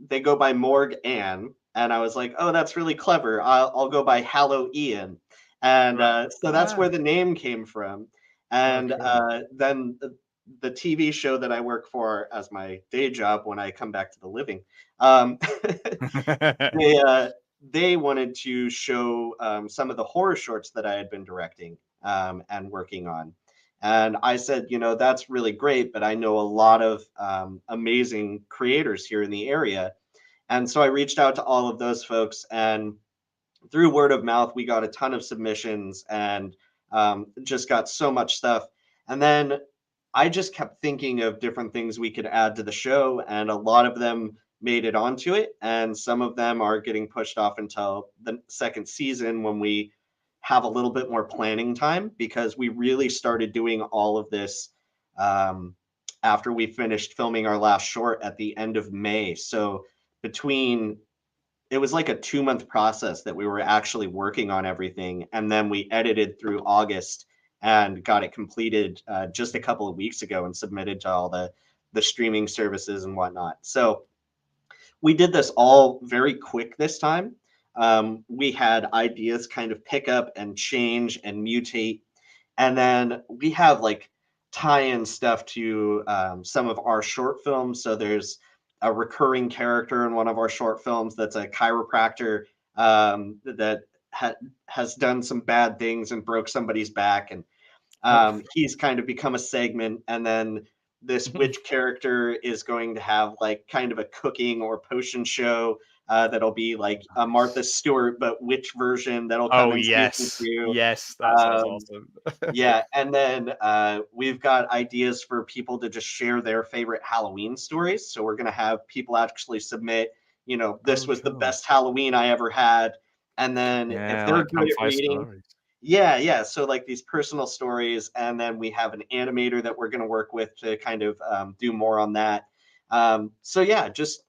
[SPEAKER 2] they go by Morg Ann. And I was like, oh, that's really clever. I'll go by Hallow Ian. And so that's where the name came from. And then the TV show that I work for as my day job when I come back to the living, they wanted to show some of the horror shorts that I had been directing and working on. And I said, that's really great, but I know a lot of amazing creators here in the area. And so I reached out to all of those folks, and through word of mouth, we got a ton of submissions and just got so much stuff. And then I just kept thinking of different things we could add to the show, and a lot of them made it onto it, and some of them are getting pushed off until the second season when we have a little bit more planning time, because we really started doing all of this after we finished filming our last short at the end of May. So it was like a 2-month process that we were actually working on everything, and then we edited through August and got it completed just a couple of weeks ago and submitted to all the streaming services and whatnot. So we did this all very quick this time. We had ideas kind of pick up and change and mutate. And then we have like tie-in stuff to some of our short films. So there's a recurring character in one of our short films that's a chiropractor that has done some bad things and broke somebody's back. And he's kind of become a segment. And then this witch character is going to have like kind of a cooking or potion show that'll be like a Martha Stewart but witch version that'll come in season 2.
[SPEAKER 1] Yes, that sounds awesome.
[SPEAKER 2] Yeah, and then we've got ideas for people to just share their favorite Halloween stories. So we're going to have people actually submit, this was the best Halloween I ever had. And then if they're good at reading, stories. Yeah. So like these personal stories, and then we have an animator that we're going to work with to kind of do more on that. So yeah, just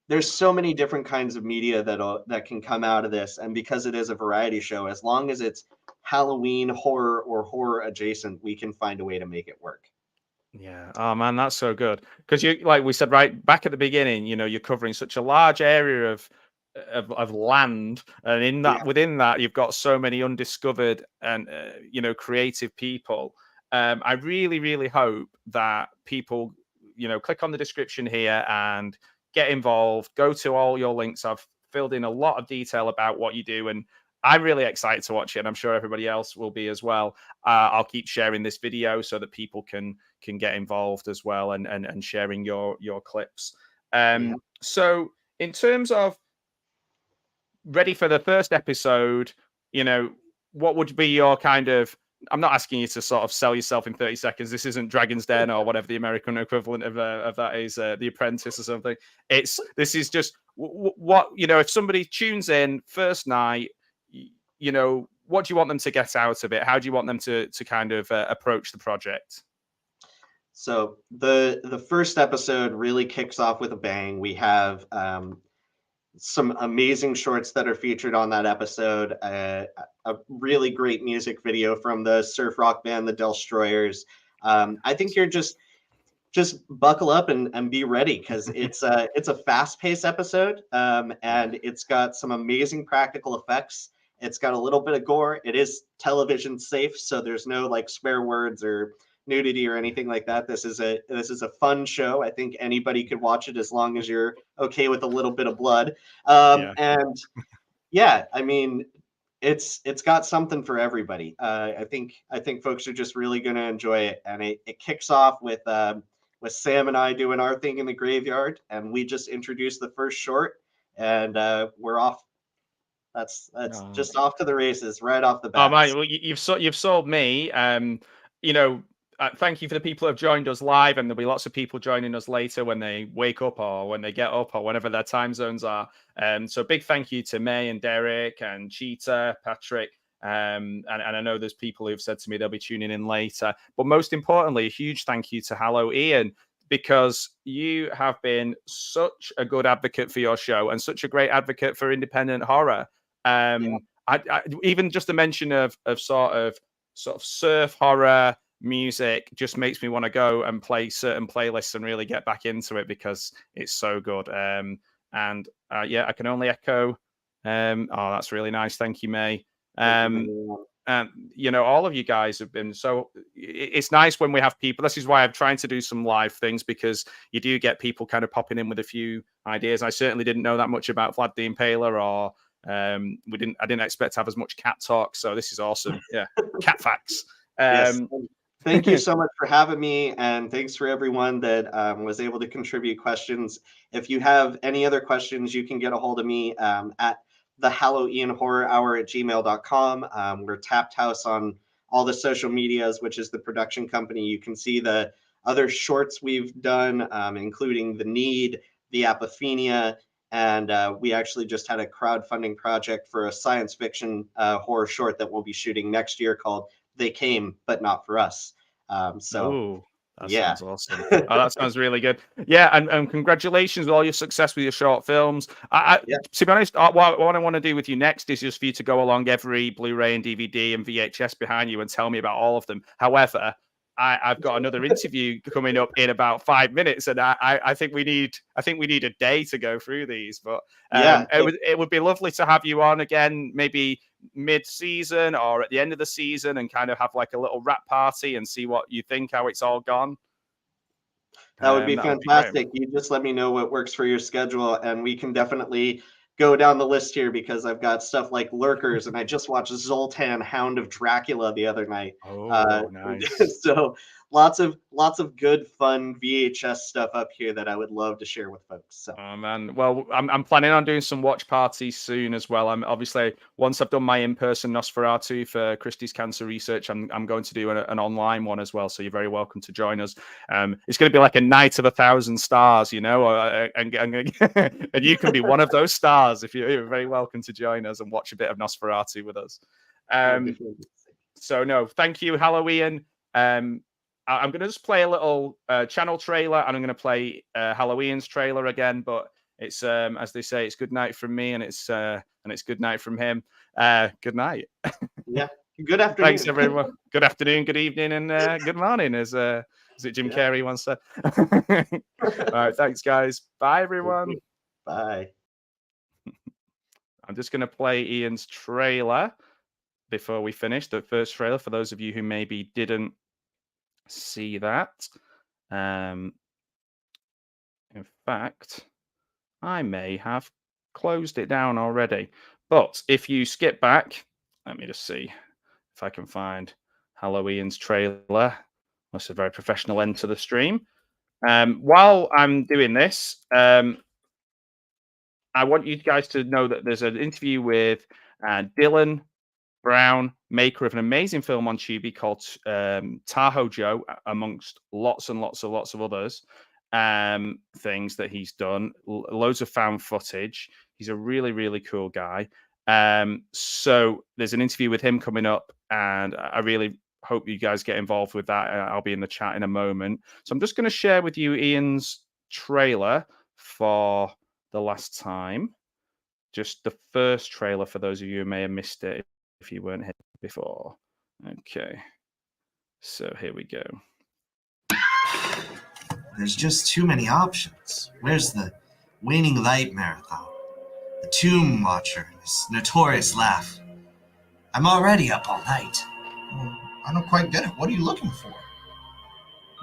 [SPEAKER 2] there's so many different kinds of media that can come out of this. And because it is a variety show, as long as it's Halloween horror or horror adjacent, we can find a way to make it work.
[SPEAKER 1] Yeah. Oh man, that's so good. Because you, like we said right back at the beginning, you're covering such a large area of of land, and in that within that you've got so many undiscovered and creative people. I really hope that people click on the description here and get involved. Go to all your links. I've filled in a lot of detail about what you do, and I'm really excited to watch it, and I'm sure everybody else will be as well. I'll keep sharing this video so that people can get involved as well, and sharing your clips. So in terms of ready for the first episode, what would be your kind of, I'm not asking you to sort of sell yourself in 30 seconds. This isn't Dragon's Den or whatever the American equivalent of that is, The Apprentice or something. This is just what, if somebody tunes in first night, what do you want them to get out of it? How do you want them to kind of approach the project?
[SPEAKER 2] So the first episode really kicks off with a bang. We have some amazing shorts that are featured on that episode. A really great music video from the surf rock band, the Destroyers. I think you're just buckle up and be ready, because it's a fast-paced episode, and it's got some amazing practical effects. It's got a little bit of gore. It is television safe, so there's no like swear words or nudity or anything like that. This is a fun show. I think anybody could watch it as long as you're okay with a little bit of blood. And yeah, I mean, it's got something for everybody. I think folks are just really going to enjoy it, and it kicks off with Sam and I doing our thing in the graveyard, and we just introduced the first short, and we're off. That's just off to the races right off the bat.
[SPEAKER 1] Oh man, well, you've sold me. Thank you for the people who have joined us live, and there'll be lots of people joining us later when they wake up or when they get up or whenever their time zones are. So big thank you to May and Derek and Cheetah, Patrick. And I know there's people who've said to me they'll be tuning in later. But most importantly, a huge thank you to Hallow Ian, because you have been such a good advocate for your show and such a great advocate for independent horror. I even just the mention of sort of surf horror music just makes me want to go and play certain playlists and really get back into it, because it's so good. I can only echo. That's really nice. Thank you, May. And all of you guys have been it's nice when we have people. This is why I'm trying to do some live things, because you do get people kind of popping in with a few ideas. I certainly didn't know that much about Vlad the Impaler, or I didn't expect to have as much cat talk, so this is awesome. Cat facts.
[SPEAKER 2] Yes. Thank you so much for having me, and thanks for everyone that was able to contribute questions. If you have any other questions, you can get a hold of me at the Hallow Ian Horror Hour at gmail.com. We're Tapped House on all the social medias, which is the production company. You can see the other shorts we've done, including The Need, The Apophenia, and we actually just had a crowdfunding project for a science fiction horror short that we'll be shooting next year called They Came, But Not For Us.
[SPEAKER 1] Sounds awesome. That sounds really good. And congratulations with all your success with your short films. To be honest, what I want to do with you next is just for you to go along every Blu-ray and DVD and VHS behind you and tell me about all of them. However, I've got another interview coming up in about 5 minutes, and I think we need a day to go through these. But it would be lovely to have you on again, maybe mid-season or at the end of the season, and kind of have like a little wrap party and see what you think, how it's all gone.
[SPEAKER 2] That would be fantastic. You just let me know what works for your schedule, and we can definitely go down the list here, because I've got stuff like Lurkers, and I just watched Zoltan, Hound of Dracula the other night.
[SPEAKER 1] Nice.
[SPEAKER 2] So lots of good, fun VHS stuff up here that I would love to share with folks. So.
[SPEAKER 1] Oh man, well, I'm planning on doing some watch parties soon as well. I'm obviously, once I've done my in-person Nosferatu for Christie's Cancer Research, I'm going to do an online one as well. So you're very welcome to join us. It's going to be like a night of 1,000 stars, and you can be one of those stars if you're very welcome to join us and watch a bit of Nosferatu with us. So no, thank you, Hallow Ian. I'm going to just play a little channel trailer, and I'm going to play Hallow Ian's trailer again. But it's as they say, it's good night from me, and it's good night from him. Good night.
[SPEAKER 2] Yeah. Good afternoon.
[SPEAKER 1] Thanks, everyone. Good afternoon, good evening, and good morning, as it Jim Carrey once said. All right, thanks, guys. Bye, everyone.
[SPEAKER 2] Bye.
[SPEAKER 1] I'm just going to play Ian's trailer before we finish. The first trailer, for those of you who maybe didn't see that. In fact, I may have closed it down already. But if you skip back, let me just see if I can find Hallow Ian's trailer. That's a very professional end to the stream. While I'm doing this, I want you guys to know that there's an interview with Dylan Brown, maker of an amazing film on Tubi called Tahoe Joe, amongst lots and lots of others things that he's done. Loads of found footage. He's a really, really cool guy. So there's an interview with him coming up, and I really hope you guys get involved with that. I'll be in the chat in a moment. So I'm just going to share with you Ian's trailer for the last time. Just the first trailer for those of you who may have missed it if you weren't here before. Okay. So here we go.
[SPEAKER 3] There's just too many options. Where's the waning light marathon? The tomb watcher and his notorious laugh. I'm already up all night.
[SPEAKER 4] Well, I don't quite get it. What are you looking for?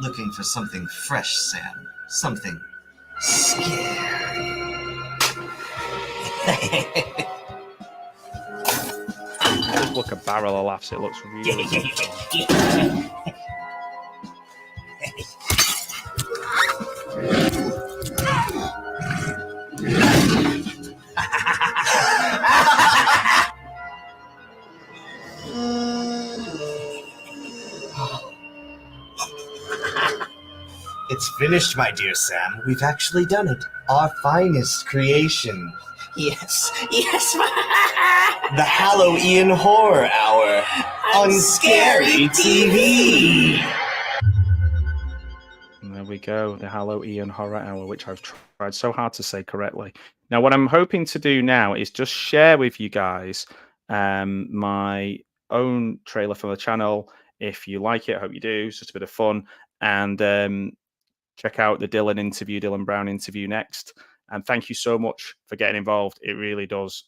[SPEAKER 3] Looking for something fresh, Sam. Something scary.
[SPEAKER 1] Just look a barrel of laughs. It looks really good.
[SPEAKER 3] It's finished, my dear Sam. We've actually done it. Our finest creation.
[SPEAKER 5] Yes.
[SPEAKER 3] The Hallow Ian Horror Hour on Scary TV.
[SPEAKER 1] And there we go, the Hallow Ian Horror Hour, which I've tried so hard to say correctly. Now, what I'm hoping to do now is just share with you guys my own trailer for the channel. If you like it, I hope you do. It's just a bit of fun. And check out the Dylan Brown interview next. And thank you so much for getting involved. It really does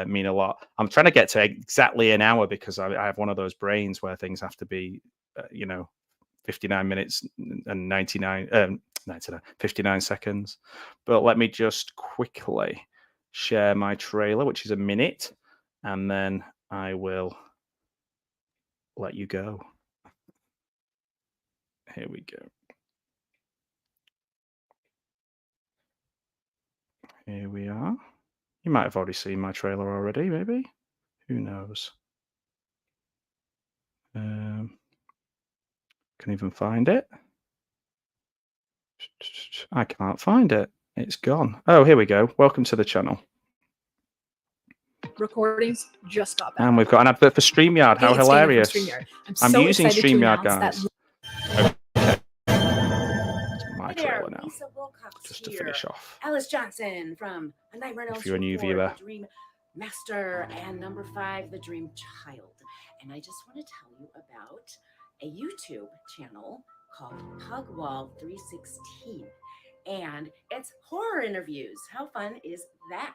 [SPEAKER 1] mean a lot. I'm trying to get to exactly an hour because I have one of those brains where things have to be, 59 minutes and 59 seconds. But let me just quickly share my trailer, which is a minute, and then I will let you go. Here we go. Here we are. You might have already seen my trailer already, maybe. Who knows? Can even find it. I can't find it. It's gone. Oh, here we go. Welcome to the channel.
[SPEAKER 6] Recordings just got back.
[SPEAKER 1] And we've got an advert for StreamYard. How hilarious. I'm
[SPEAKER 6] so
[SPEAKER 1] using StreamYard, guys.
[SPEAKER 6] That...
[SPEAKER 1] My trailer now. Just to finish off.
[SPEAKER 7] Alice Johnson from A Nightmare on Elm
[SPEAKER 1] If you're a new
[SPEAKER 7] Street 4,
[SPEAKER 1] viewer.
[SPEAKER 7] The Dream Master, and number 5, The Dream Child. And I just want to tell you about a YouTube channel called Pugwall 316. And it's horror interviews. How fun is that?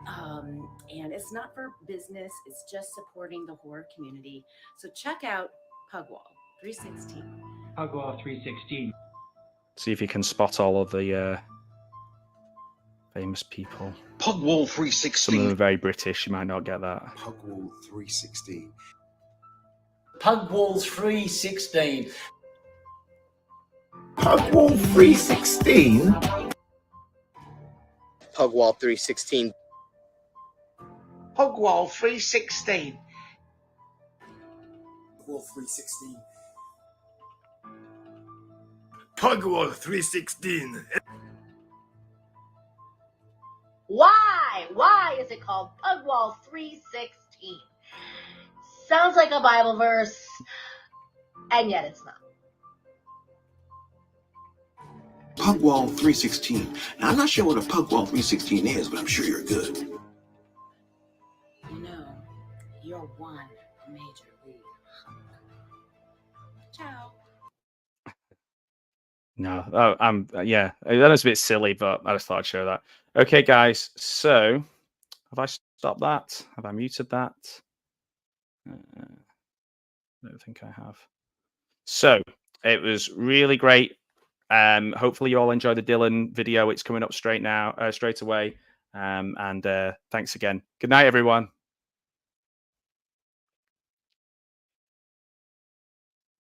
[SPEAKER 7] And it's not for business. It's just supporting the horror community. So check out Pugwall 316.
[SPEAKER 8] Pugwall 316.
[SPEAKER 1] See if you can spot all of the famous people.
[SPEAKER 9] Pugwall
[SPEAKER 1] Some of
[SPEAKER 9] 316.
[SPEAKER 1] them are very British. You might not get that.
[SPEAKER 9] Pugwall 316.
[SPEAKER 5] Pugwall 316.
[SPEAKER 9] Pugwall 316.
[SPEAKER 10] Pugwall 316.
[SPEAKER 9] Pugwall 316.
[SPEAKER 5] Pugwall 316.
[SPEAKER 9] Pugwall 316.
[SPEAKER 11] Why is it called Pugwall 316? Sounds like a Bible verse, and yet it's not.
[SPEAKER 9] Pugwall 316. Now, I'm not sure what a Pugwall 316 is, but I'm sure you're good.
[SPEAKER 7] You know, you're one major league hunk. Ciao.
[SPEAKER 1] No, yeah, that was a bit silly, but I just thought I'd show that. Okay, guys, so have I stop that. Have I muted that? I don't think I have. So it was really great. Hopefully you all enjoyed the Dylan video. It's coming up straight away. And thanks again. Good night, everyone.